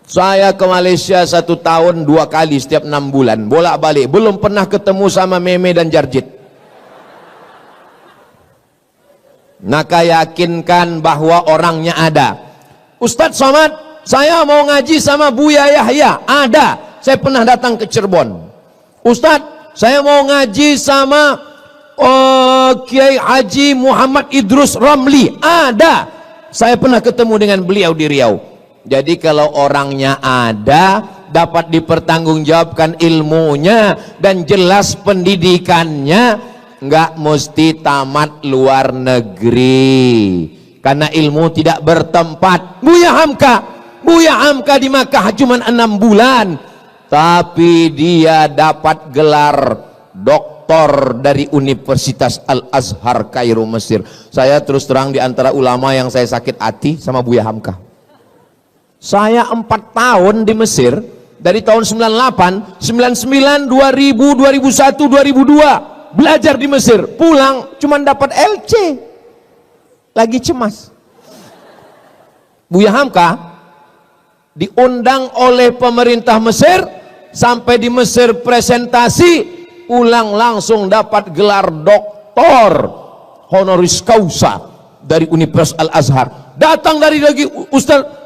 Saya ke Malaysia 1 tahun 2 kali setiap 6 bulan, bolak-balik, belum pernah ketemu sama Meme dan Jarjit. Maka yakinkan bahwa orangnya ada. Ustadz Somad, saya mau ngaji sama Buya Yahya. Ada, saya pernah datang ke Cirebon. Ustadz, saya mau ngaji sama Kiai Haji Muhammad Idrus Ramli. Ada, saya pernah ketemu dengan beliau di Riau. Jadi kalau orangnya ada, dapat dipertanggungjawabkan ilmunya dan jelas pendidikannya, nggak mesti tamat luar negeri, karena ilmu tidak bertempat. Buya Hamka di Makkah cuma 6 bulan, tapi dia dapat gelar doktor dari Universitas Al-Azhar Kairo Mesir. Saya terus terang di antara ulama yang saya sakit hati sama Buya Hamka. Saya 4 tahun di Mesir, dari tahun 98, 99, 2000, 2001, 2002 belajar di Mesir. Pulang cuma dapat LC, lagi cemas. Buya Hamka diundang oleh pemerintah Mesir, sampai di Mesir presentasi, pulang langsung dapat gelar doktor honoris causa dari Universitas Al-Azhar. Datang dari lagi Ustaz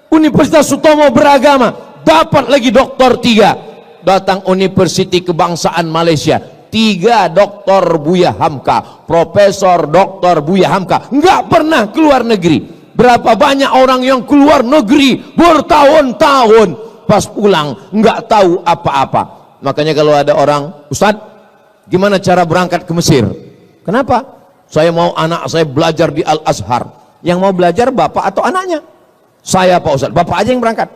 Universitas Sutomo Beragama, dapat lagi doktor 3. Datang Universiti Kebangsaan Malaysia, 3 doktor Buya Hamka, Profesor Doktor Buya Hamka, nggak pernah keluar negeri. Berapa banyak orang yang keluar negeri bertahun-tahun, pas pulang nggak tahu apa-apa. Makanya kalau ada orang, Ustadz, gimana cara berangkat ke Mesir? Kenapa? Saya mau anak saya belajar di Al-Azhar. Yang mau belajar bapak atau anaknya? Saya Pak Ustadz, bapak aja yang berangkat.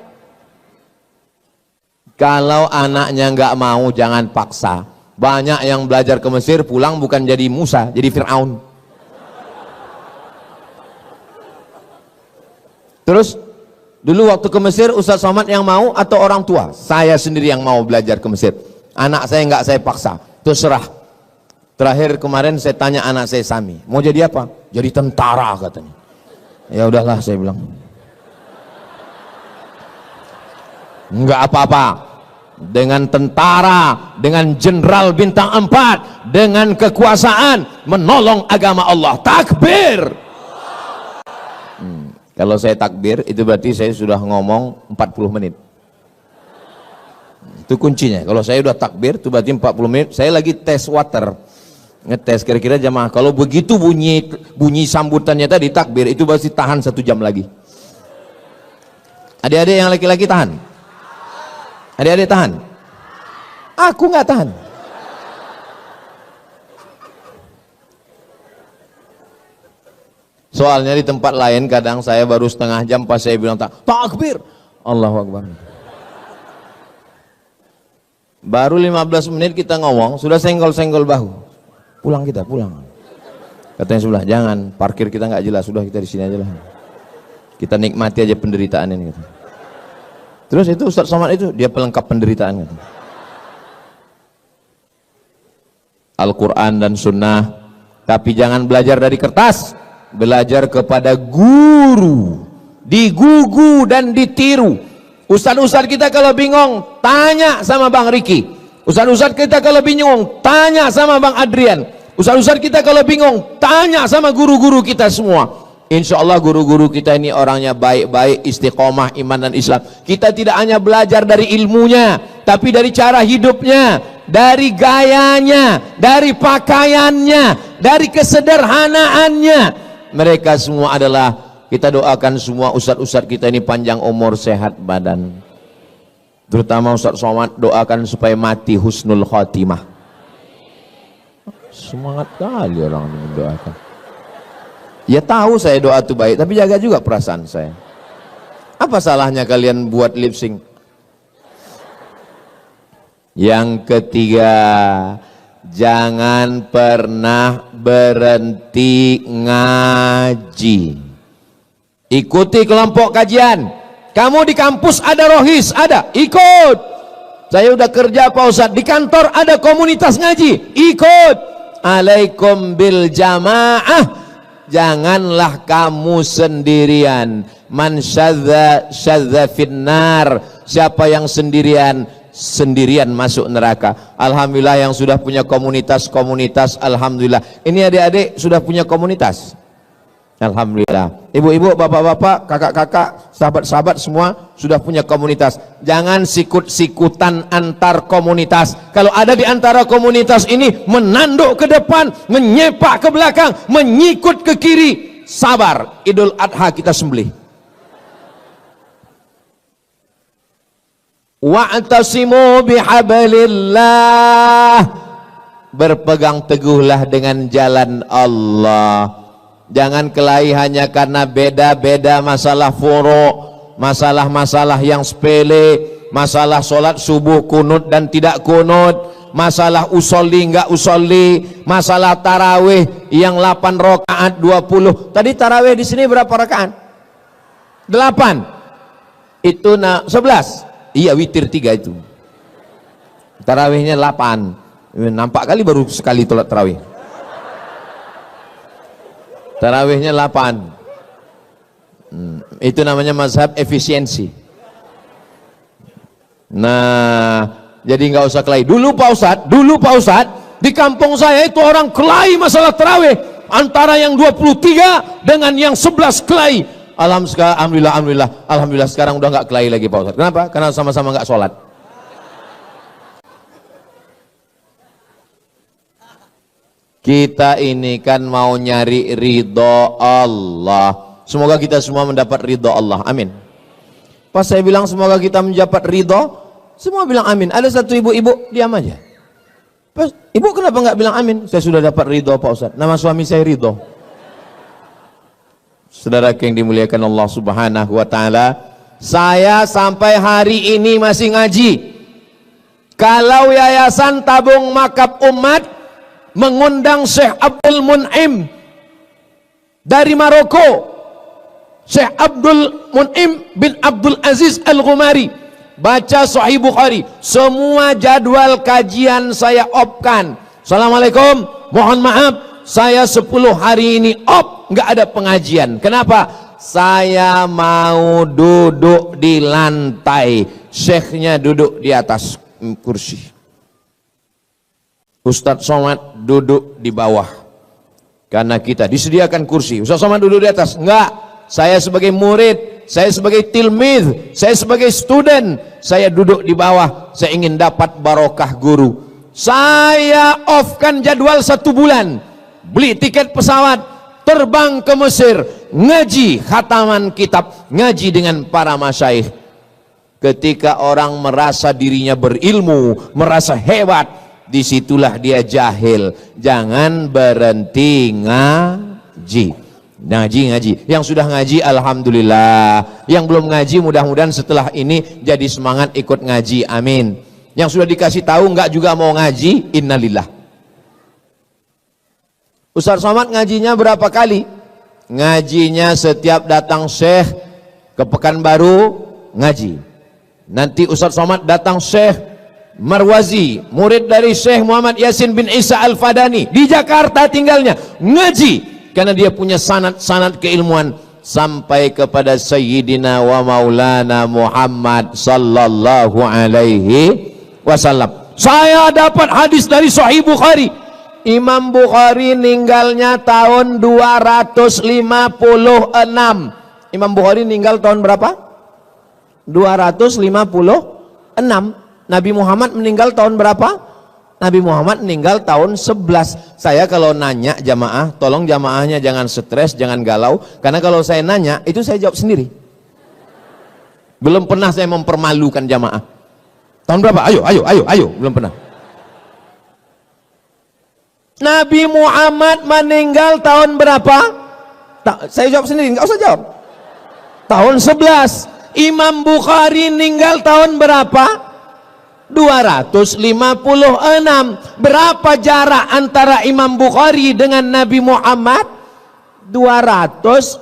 Kalau anaknya nggak mau, jangan paksa. Banyak yang belajar ke Mesir pulang bukan jadi Musa, jadi Fir'aun. Terus dulu waktu ke Mesir, Ustadz Somad yang mau atau orang tua? Saya sendiri yang mau belajar ke Mesir. Anak saya nggak saya paksa, terserah. Terakhir kemarin saya tanya anak saya Sami, mau jadi apa? Jadi tentara katanya. Ya udahlah saya bilang. Enggak apa-apa. Dengan tentara, dengan jenderal bintang 4, dengan kekuasaan menolong agama Allah. Takbir. Kalau saya takbir itu berarti saya sudah ngomong 40 menit. Itu kuncinya. Kalau saya udah takbir itu berarti 40 menit. Saya lagi tes water. Ngetes kira-kira jamaah kalau begitu bunyi sambutannya tadi takbir itu pasti tahan 1 jam lagi. Adik-adik yang laki-laki tahan? Adik-adik tahan? Aku nggak tahan. Soalnya di tempat lain kadang saya baru setengah jam pas saya bilang takbir, Allahu Akbar. Baru 15 menit kita ngomong sudah senggol-senggol bahu. Pulang kita, pulang. Katanya sebelah, jangan, parkir kita nggak jelas, sudah kita di sini aja lah. Kita nikmati aja penderitaan ini. Gitu. Terus itu Ustadz Somad itu dia pelengkap penderitaan. Gitu. Al-Quran dan Sunnah, tapi jangan belajar dari kertas, belajar kepada guru, digugu dan ditiru. Ustadz-ustadz kita kalau bingung, tanya sama Bang Riki. Ustadz-ustadz kita kalau bingung, tanya sama Bang Adrian. Ustadz-ustadz kita kalau bingung, tanya sama guru-guru kita semua. Insya Allah guru-guru kita ini orangnya baik-baik, istiqomah, iman dan Islam. Kita tidak hanya belajar dari ilmunya, tapi dari cara hidupnya, dari gayanya, dari pakaiannya, dari kesederhanaannya. Mereka semua adalah, kita doakan semua ustadz-ustadz kita ini panjang umur, sehat badan. Terutama Ustadz Somad doakan supaya mati husnul khotimah. Semangat kali orang mendoakan. Ya tahu saya doa itu baik, tapi jaga juga perasaan saya. Apa salahnya kalian buat lip sync? Yang ketiga, jangan pernah berhenti ngaji. Ikuti kelompok kajian. Kamu di kampus ada rohis, ada, ikut. Saya udah kerja Pak Ustadz, di kantor ada komunitas ngaji, ikut. Alaikum bil jamaah, janganlah kamu sendirian. Man syadza syadza finnar, siapa yang sendirian, sendirian masuk neraka. Alhamdulillah yang sudah punya komunitas, alhamdulillah. Ini adik-adik sudah punya komunitas. Alhamdulillah. Ibu-ibu, bapak-bapak, kakak-kakak, sahabat-sahabat semua sudah punya komunitas. Jangan sikut-sikutan antar komunitas. Kalau ada di antara komunitas ini menanduk ke depan, menyepak ke belakang, menyikut ke kiri, sabar. Idul Adha kita sembelih. Wa'tasimu bihablillah, berpegang teguhlah dengan jalan Allah. Jangan kelahi hanya karena beda-beda masalah furu', masalah-masalah yang sepele, masalah sholat subuh kunut dan tidak kunut, masalah usolli enggak usolli, masalah tarawih yang 8 rakaat 20. Tadi tarawih di sini berapa rakaat? 8. Itu 11. Iya, witir 3 itu. Tarawihnya 8. Nampak kali baru sekali sholat tarawih. Tarawihnya 8. Itu namanya mazhab efisiensi. Nah, jadi nggak usah kelahi. Dulu Pak Ustadz, di kampung saya itu orang kelahi masalah tarawih. Antara yang 23 dengan yang 11 kelahi. Alhamdulillah sekarang udah nggak kelahi lagi Pak Ustadz. Kenapa? Karena sama-sama nggak sholat. Kita ini kan mau nyari ridho Allah. Semoga kita semua mendapat ridho Allah. Amin. Pas saya bilang semoga kita mendapat ridho, semua bilang amin. Ada satu ibu-ibu diam aja. Pas, ibu kenapa nggak bilang amin? Saya sudah dapat ridho Pak Ustadz. Nama suami saya Ridho. Saudara yang dimuliakan Allah Subhanahu wa taala, saya sampai hari ini masih ngaji. Kalau Yayasan Tabung Makab Umat mengundang Syekh Abdul Mun'im dari Maroko, Syekh Abdul Mun'im bin Abdul Aziz Al-Ghumari, baca Sahih Bukhari, semua jadwal kajian saya opkan. Assalamualaikum, mohon maaf, saya 10 hari ini nggak ada pengajian. Kenapa? Saya mau duduk di lantai, syekhnya duduk di atas kursi, Ustadz Somad duduk di bawah. Karena kita disediakan kursi, Ustadz Somad duduk di atas. Enggak, saya sebagai murid, saya sebagai tilmid, saya sebagai student, saya duduk di bawah. Saya ingin dapat barokah guru. Saya offkan jadwal 1 bulan, beli tiket pesawat, terbang ke Mesir, ngaji khataman kitab, ngaji dengan para masyaikh. Ketika orang merasa dirinya berilmu, merasa hebat, disitulah dia jahil. Jangan berhenti ngaji. Ngaji. Yang sudah ngaji alhamdulillah. Yang belum ngaji mudah-mudahan setelah ini jadi semangat ikut ngaji. Amin. Yang sudah dikasih tahu enggak juga mau ngaji, innalillah. Ustadz Somad ngajinya berapa kali? Ngajinya setiap datang Syekh ke Pekanbaru ngaji. Nanti Ustadz Somad datang Syekh Marwazi, murid dari Syekh Muhammad Yasin bin Isa Al-Fadani, di Jakarta tinggalnya, ngaji. Karena dia punya sanad keilmuan sampai kepada Sayyidina wa Maulana Muhammad sallallahu alaihi wasallam. Saya dapat hadis dari Sahih Bukhari. Imam Bukhari meninggalnya tahun 256. Imam Bukhari meninggal tahun berapa? 256. Nabi Muhammad meninggal tahun berapa? Nabi Muhammad meninggal tahun 11. Saya kalau nanya jamaah, tolong jamaahnya jangan stres, jangan galau. Karena kalau saya nanya, itu saya jawab sendiri. Belum pernah saya mempermalukan jamaah. Tahun berapa? Ayo. Belum pernah. Nabi Muhammad meninggal tahun berapa? Saya jawab sendiri, nggak usah jawab. Tahun 11. Imam Bukhari meninggal tahun berapa? 256. Berapa jarak antara Imam Bukhari dengan Nabi Muhammad? 245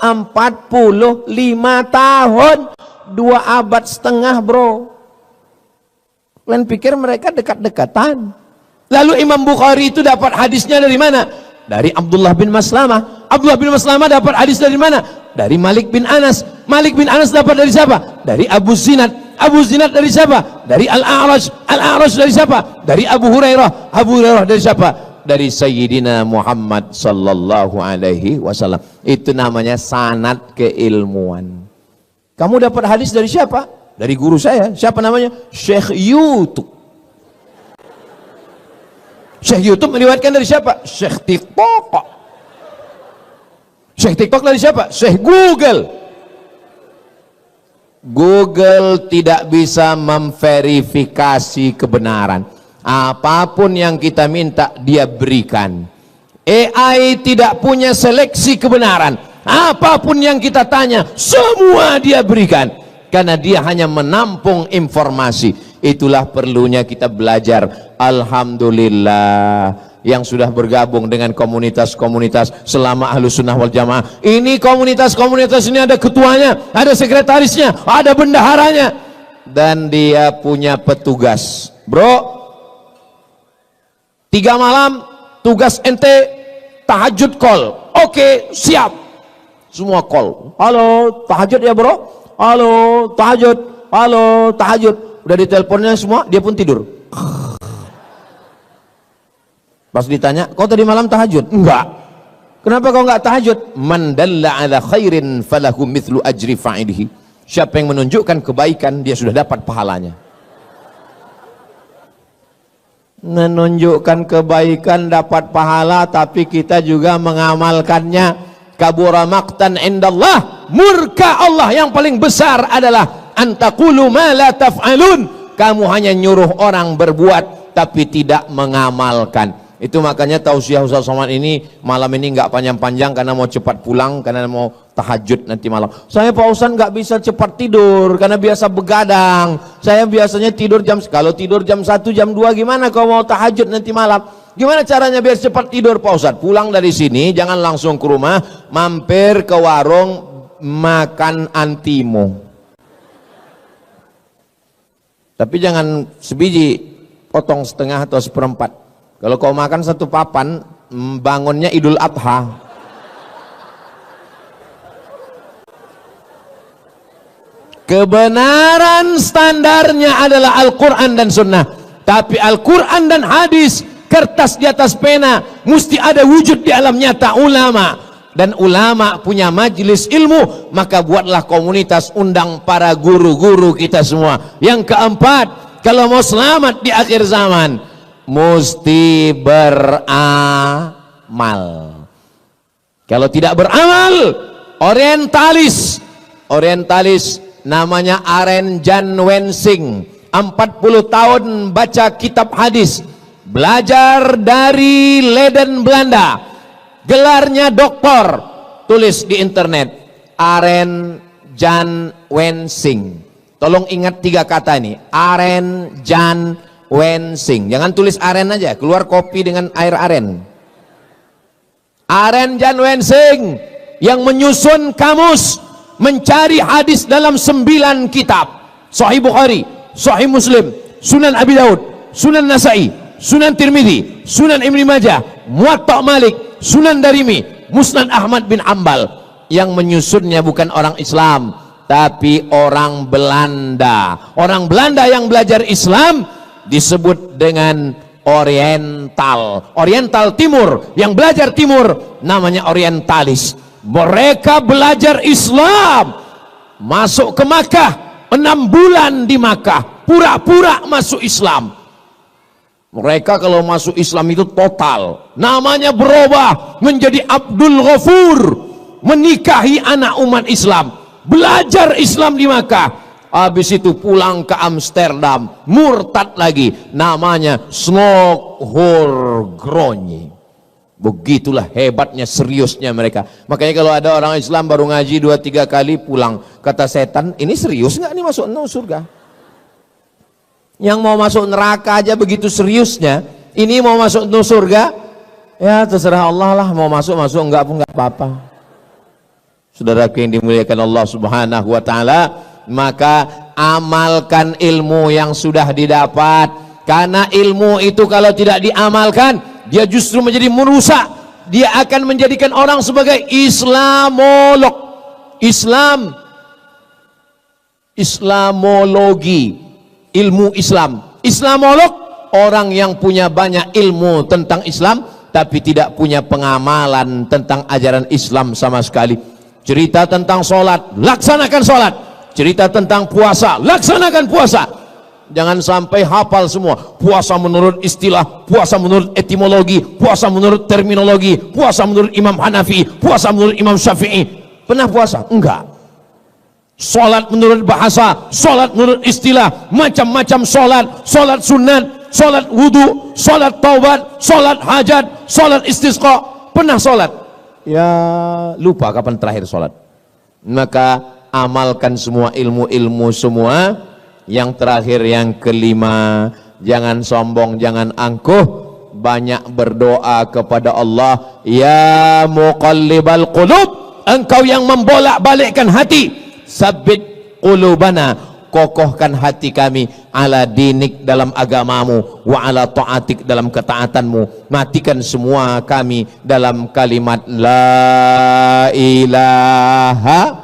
tahun. 2 abad setengah, bro. Kalian pikir mereka dekat-dekatan? Lalu Imam Bukhari itu dapat hadisnya dari mana? Dari Abdullah bin Maslamah. Abdullah bin Maslamah dapat hadis dari mana? Dari Malik bin Anas. Malik bin Anas dapat dari siapa? Dari Abu Zinad. Abu Zinad dari siapa? Dari Al-A'raj. Al-A'raj dari siapa? Dari Abu Hurairah. Abu Hurairah dari siapa? Dari Sayyidina Muhammad sallallahu alaihi wasallam. Itu namanya sanad keilmuan. Kamu dapat hadis dari siapa? Dari guru saya. Siapa namanya? Syekh YouTube. Syekh YouTube meriwayatkan dari siapa? Syekh TikTok. Syekh TikTok dari siapa? Syekh Google. Google tidak bisa memverifikasi kebenaran. Apapun yang kita minta dia berikan. AI tidak punya seleksi kebenaran. Apapun yang kita tanya semua dia berikan. Karena dia hanya menampung informasi. Itulah perlunya kita belajar. Alhamdulillah yang sudah bergabung dengan komunitas-komunitas selama Ahlus Sunnah wal Jamaah. Ini komunitas-komunitas ini ada ketuanya, ada sekretarisnya, ada bendaharanya, dan dia punya petugas. Bro, 3 malam tugas ente tahajud call. Oke, siap. Semua call. Halo, tahajud ya bro? Halo, tahajud. Halo, tahajud. Udah diteleponnya semua, dia pun tidur. Pas ditanya, kau tadi malam tahajud? Enggak. Kenapa kau enggak tahajud? Man dalla ala khairin falahu mithlu ajri fa'ilihi. Siapa yang menunjukkan kebaikan, dia sudah dapat pahalanya. Menunjukkan kebaikan dapat pahala, tapi kita juga mengamalkannya. Kabura maqtan indallah, murka Allah yang paling besar adalah antaqulu ma la taf'alun. Kamu hanya nyuruh orang berbuat tapi tidak mengamalkan. Itu makanya tausiah Ustaz Somad ini malam ini nggak panjang-panjang karena mau cepat pulang, karena mau tahajud nanti malam. Saya Pak Ustaz nggak bisa cepat tidur karena biasa begadang. Saya biasanya tidur kalau tidur jam 1 jam 2 gimana kalau mau tahajud nanti malam? Gimana caranya biar cepat tidur Pak Ustaz? Pulang dari sini jangan langsung ke rumah, mampir ke warung makan antimo. Tapi jangan sebiji, potong setengah atau seperempat. Kalau kau makan satu papan, bangunnya Idul Adha. Kebenaran standarnya adalah Al-Quran dan Sunnah. Tapi Al-Quran dan hadis, kertas di atas pena, mesti ada wujud di alam nyata ulama. Dan ulama punya majelis ilmu, maka buatlah komunitas, undang para guru-guru kita semua. Yang keempat, kalau mau selamat di akhir zaman, mesti beramal. Kalau tidak beramal, orientalis namanya Aren Jan Wensing, 40 tahun baca kitab hadis, belajar dari Leiden Belanda, gelarnya doktor, tulis di internet Aren Jan Wensing. Tolong ingat 3 kata ini, Aren Jan Wensing. Jangan tulis aren aja, keluar kopi dengan air aren. Aren Jan Wensing yang menyusun kamus mencari hadis dalam 9 kitab. Sahih Bukhari, Sahih Muslim, Sunan Abi Daud, Sunan Nasai, Sunan Tirmidzi, Sunan Ibnu Majah, Muwatta Malik, Sunan Darimi, Musnad Ahmad bin Ambal. Yang menyusunnya bukan orang Islam, tapi orang Belanda. Orang Belanda yang belajar Islam disebut dengan Oriental. Oriental Timur, yang belajar Timur namanya orientalis. Mereka belajar Islam, masuk ke Makkah, 6 bulan di Makkah, pura-pura masuk Islam. Mereka kalau masuk Islam itu total, namanya berubah menjadi Abdul Ghafur, menikahi anak umat Islam, belajar Islam di Makkah. Habis itu pulang ke Amsterdam, murtad lagi, namanya Snokholgronje. Begitulah hebatnya, seriusnya mereka. Makanya kalau ada orang Islam baru ngaji 2-3 kali pulang, kata setan, ini serius nggak nih masuk surga? Yang mau masuk neraka aja begitu seriusnya, ini mau masuk surga, ya terserah Allah lah, mau masuk enggak pun enggak apa-apa. Saudaraku yang dimuliakan Allah Subhanahu wa taala, maka amalkan ilmu yang sudah didapat, karena ilmu itu kalau tidak diamalkan dia justru menjadi merusak. Dia akan menjadikan orang sebagai Islamolog, Islamologi, ilmu Islam. Islamolog, orang yang punya banyak ilmu tentang Islam tapi tidak punya pengamalan tentang ajaran Islam sama sekali. Cerita tentang sholat, laksanakan sholat. Cerita tentang puasa, laksanakan puasa. Jangan sampai hafal semua. Puasa menurut istilah, puasa menurut etimologi, puasa menurut terminologi, puasa menurut Imam Hanafi, puasa menurut Imam Syafi'i. Pernah puasa? Enggak. Sholat menurut bahasa, sholat menurut istilah, macam-macam sholat. Sholat sunat, sholat wudu, sholat taubat, sholat hajat, sholat istisqa. Pernah sholat? Ya lupa kapan terakhir sholat. Maka amalkan semua ilmu-ilmu semua. Yang terakhir, yang kelima, jangan sombong, jangan angkuh, banyak berdoa kepada Allah. Ya muqallibal qulub, engkau yang membolak-balikkan hati, sabbit qulubana, kokohkan hati kami, ala dinik, dalam agamamu, wa ala ta'atik, dalam ketaatanmu. Matikan semua kami dalam kalimat la ilaha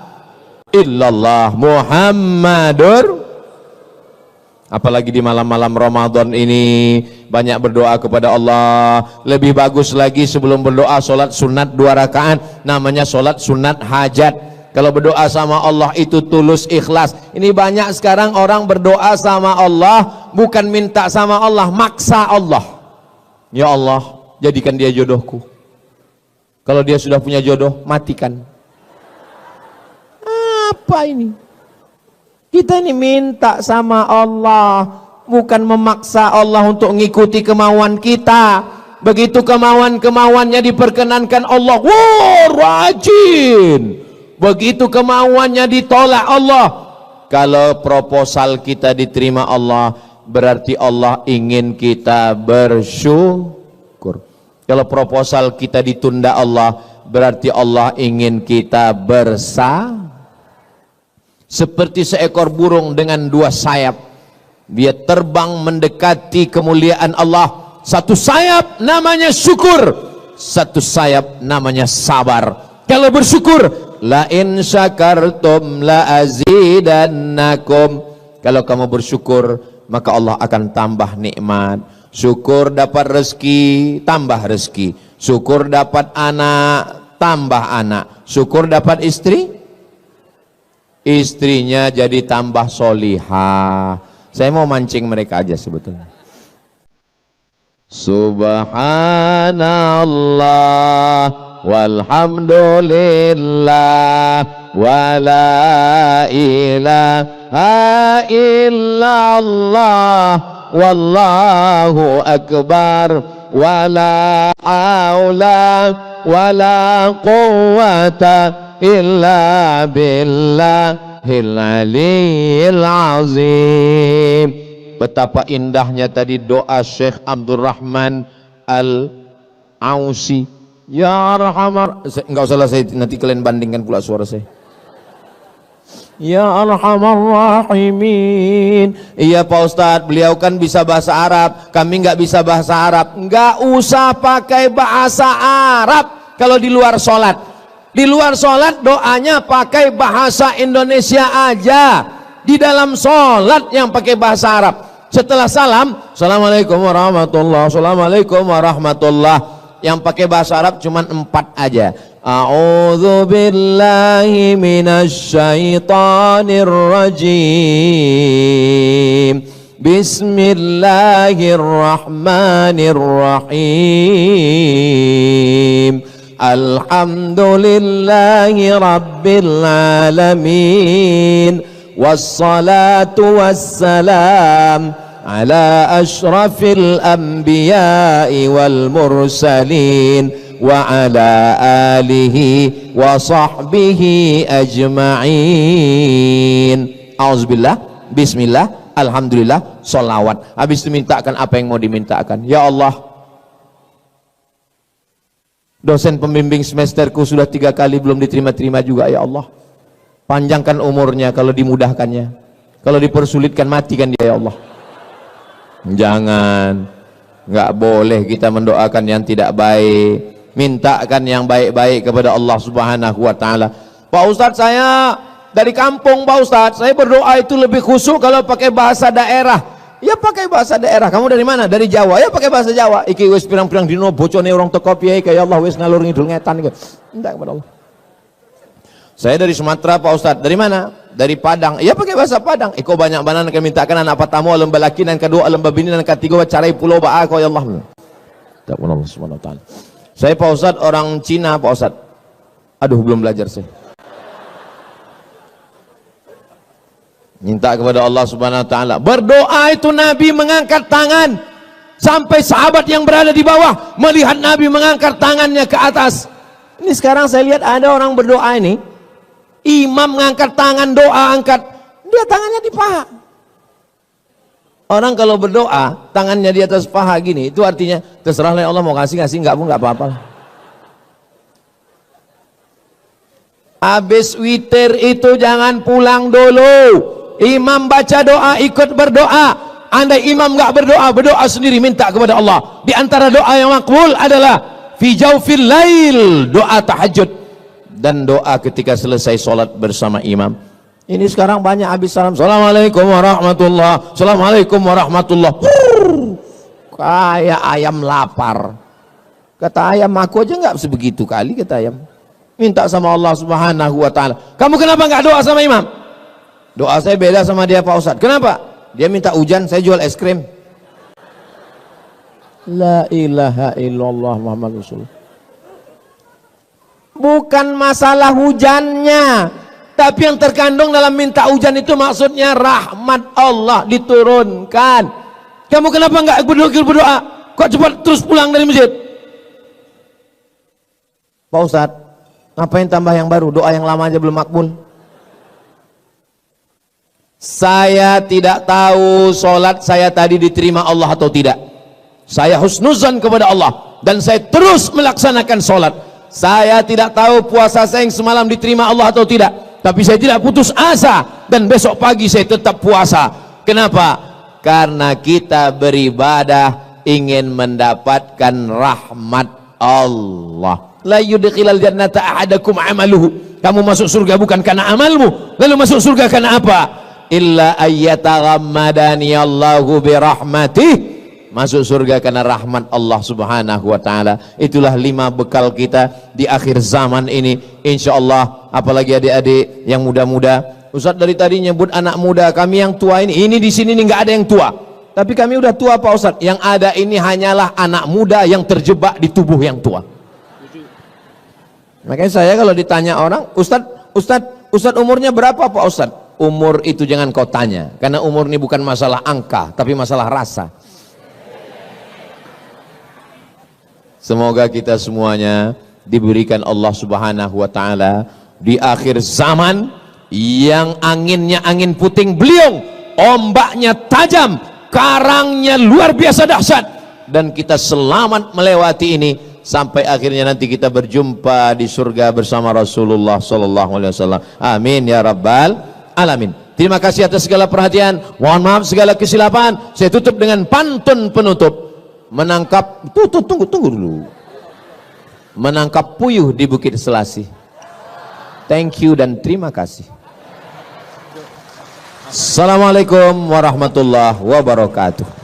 illallah Muhammadur. Apalagi di malam-malam Ramadan ini banyak berdoa kepada Allah. Lebih bagus lagi sebelum berdoa solat sunat 2 rakaat, namanya solat sunat hajat. Kalau berdoa sama Allah itu tulus ikhlas. Ini banyak sekarang orang berdoa sama Allah bukan minta sama Allah, maksa Allah. Ya Allah, jadikan dia jodohku. Kalau dia sudah punya jodoh, matikan. Apa ini? Kita ini minta sama Allah, bukan memaksa Allah untuk mengikuti kemauan kita. Begitu kemauan-kemauannya diperkenankan Allah, wah rajin. Begitu kemauannya ditolak Allah. Kalau proposal kita diterima Allah, berarti Allah ingin kita bersyukur. Kalau proposal kita ditunda Allah, berarti Allah ingin kita bersabar. Seperti seekor burung dengan 2 sayap, dia terbang mendekati kemuliaan Allah. Satu sayap namanya syukur, satu sayap namanya sabar. Kalau bersyukur, la in syakartum la azidannakum. Kalau kamu bersyukur, maka Allah akan tambah nikmat. Syukur dapat rezeki, tambah rezeki. Syukur dapat anak, tambah anak. Syukur dapat istri, istrinya jadi tambah solihah. Saya mau mancing mereka aja sebetulnya. Subhanallah walhamdulillah wala ilaha illallah wallahu akbar wala haula wala quwwata illa billahil aliyil azim. Betapa indahnya tadi doa Syekh Abdurrahman Al-Ausi. Ya Arhamar, enggak usah lah, saya nanti kalian bandingkan pula suara saya. Ya Arhamar Rahimin. Iya Pak Ustadz, beliau kan bisa bahasa Arab, kami enggak bisa bahasa Arab. Enggak usah pakai bahasa Arab kalau di luar sholat. Di luar sholat doanya pakai bahasa Indonesia aja. Di dalam sholat yang pakai bahasa Arab. Setelah salam, Assalamualaikum warahmatullah, Assalamualaikum warahmatullah. Yang pakai bahasa Arab cuma 4 aja. A'udzu billahi minasy syaithanir rajim. Bismillahirrahmanirrahim. Alhamdulillahi rabbil alamin. Wassalatu wassalam ala ashrafil anbiya'i wal mursalin wa ala alihi wa sahbihi ajma'in. Auzubillah, bismillah, alhamdulillah, sholawat. Habis itu mintakan apa yang mau dimintakan. Ya Allah, dosen pembimbing semesterku sudah 3 kali belum diterima-terima juga. Ya Allah, panjangkan umurnya kalau dimudahkannya, kalau dipersulitkan matikan dia. Ya Allah, jangan, nggak boleh kita mendoakan yang tidak baik. Mintakan yang baik-baik kepada Allah Subhanahu wa ta'ala. Pak Ustadz, saya dari kampung Pak Ustadz, saya berdoa itu lebih khusyuk kalau pakai bahasa daerah. Ya pakai bahasa daerah. Kamu dari mana? Dari Jawa. Ya pakai bahasa Jawa. Iki wis pirang-pirang dino bocone orang teko piye kaya Allah wis ngalur ngidul ngetan iki. Minta kepada Allah. Saya dari Sumatera Pak Ustadz. Dari mana? Dari Padang. Ya pakai bahasa Padang. Iko banyak banan akan mintakan anak pertama lembah laki dan kedua lembah bini dan ketiga carai pulau ba'a kaya Allah. Tak pun Allah Subhanahu wa ta'ala. Saya Pak Ustadz orang Cina Pak Ustadz. Aduh belum belajar saya. Minta kepada Allah Subhanahu wa ta'ala. Berdoa itu Nabi mengangkat tangan sampai sahabat yang berada di bawah melihat Nabi mengangkat tangannya ke atas. Ini sekarang saya lihat ada orang berdoa ini, imam mengangkat tangan doa, angkat, dia tangannya di paha. Orang kalau berdoa tangannya di atas paha gini, itu artinya terserahlah Allah mau kasih enggak pun enggak apa-apa. Habis witir itu jangan pulang dulu. Imam baca doa ikut berdoa. Andai imam enggak berdoa, berdoa sendiri minta kepada Allah. Di antara doa yang makbul adalah fi jaufil lail, doa tahajud dan doa ketika selesai sholat bersama imam. Ini sekarang banyak habis salam, Assalamualaikum warahmatullah, Assalamualaikum warahmatullah. Kayak ayam lapar. Kata ayam, aku aja nggak sebegitu kali, kata ayam. Minta sama Allah Subhanahu wa ta'ala. Kamu kenapa nggak doa sama imam? Doa saya beda sama dia Pak Ustadz. Kenapa? Dia minta hujan, saya jual es krim. La ilaha illallah Muhammad Rasulullah. Bukan masalah hujannya, tapi yang terkandung dalam minta hujan itu maksudnya rahmat Allah diturunkan. Kamu kenapa nggak berdoa? Kok cepat terus pulang dari masjid? Pak Ustadz, ngapain tambah yang baru? Doa yang lama aja belum makbul. Saya tidak tahu sholat saya tadi diterima Allah atau tidak. Saya husnuzan kepada Allah dan saya terus melaksanakan sholat. Saya tidak tahu puasa saya yang semalam diterima Allah atau tidak, tapi saya tidak putus asa dan besok pagi saya tetap puasa. Kenapa? Karena kita beribadah ingin mendapatkan rahmat Allah. La yudkhilal jannata ahadakum amaluhu. Kamu masuk surga bukan karena amalmu. Lalu masuk surga karena apa? Illa ayyataghammadani Allahu birahmatih. Masuk surga karena rahmat Allah Subhanahu wa ta'ala. Itulah 5 bekal kita di akhir zaman ini, insya Allah. Apalagi adik-adik yang muda-muda. Ustadz dari tadi nyebut anak muda, kami yang tua ini di sini nggak ada yang tua, tapi kami udah tua Pak Ustadz. Yang ada ini hanyalah anak muda yang terjebak di tubuh yang tua. Makanya saya kalau ditanya orang, Ustadz umurnya berapa Pak Ustadz? Umur itu jangan kau tanya, karena umur ini bukan masalah angka, tapi masalah rasa. Semoga kita semuanya diberikan Allah Subhanahu wa ta'ala di akhir zaman yang anginnya angin puting beliung, ombaknya tajam, karangnya luar biasa dahsyat, dan kita selamat melewati ini sampai akhirnya nanti kita berjumpa di surga bersama Rasulullah sallallahu alaihi wasallam. Amin ya rabbal alamin. Terima kasih atas segala perhatian. Mohon maaf segala kesilapan. Saya tutup dengan pantun penutup. Tunggu dulu. Menangkap puyuh di Bukit Selasih. Thank you dan terima kasih. Assalamualaikum warahmatullahi wabarakatuh.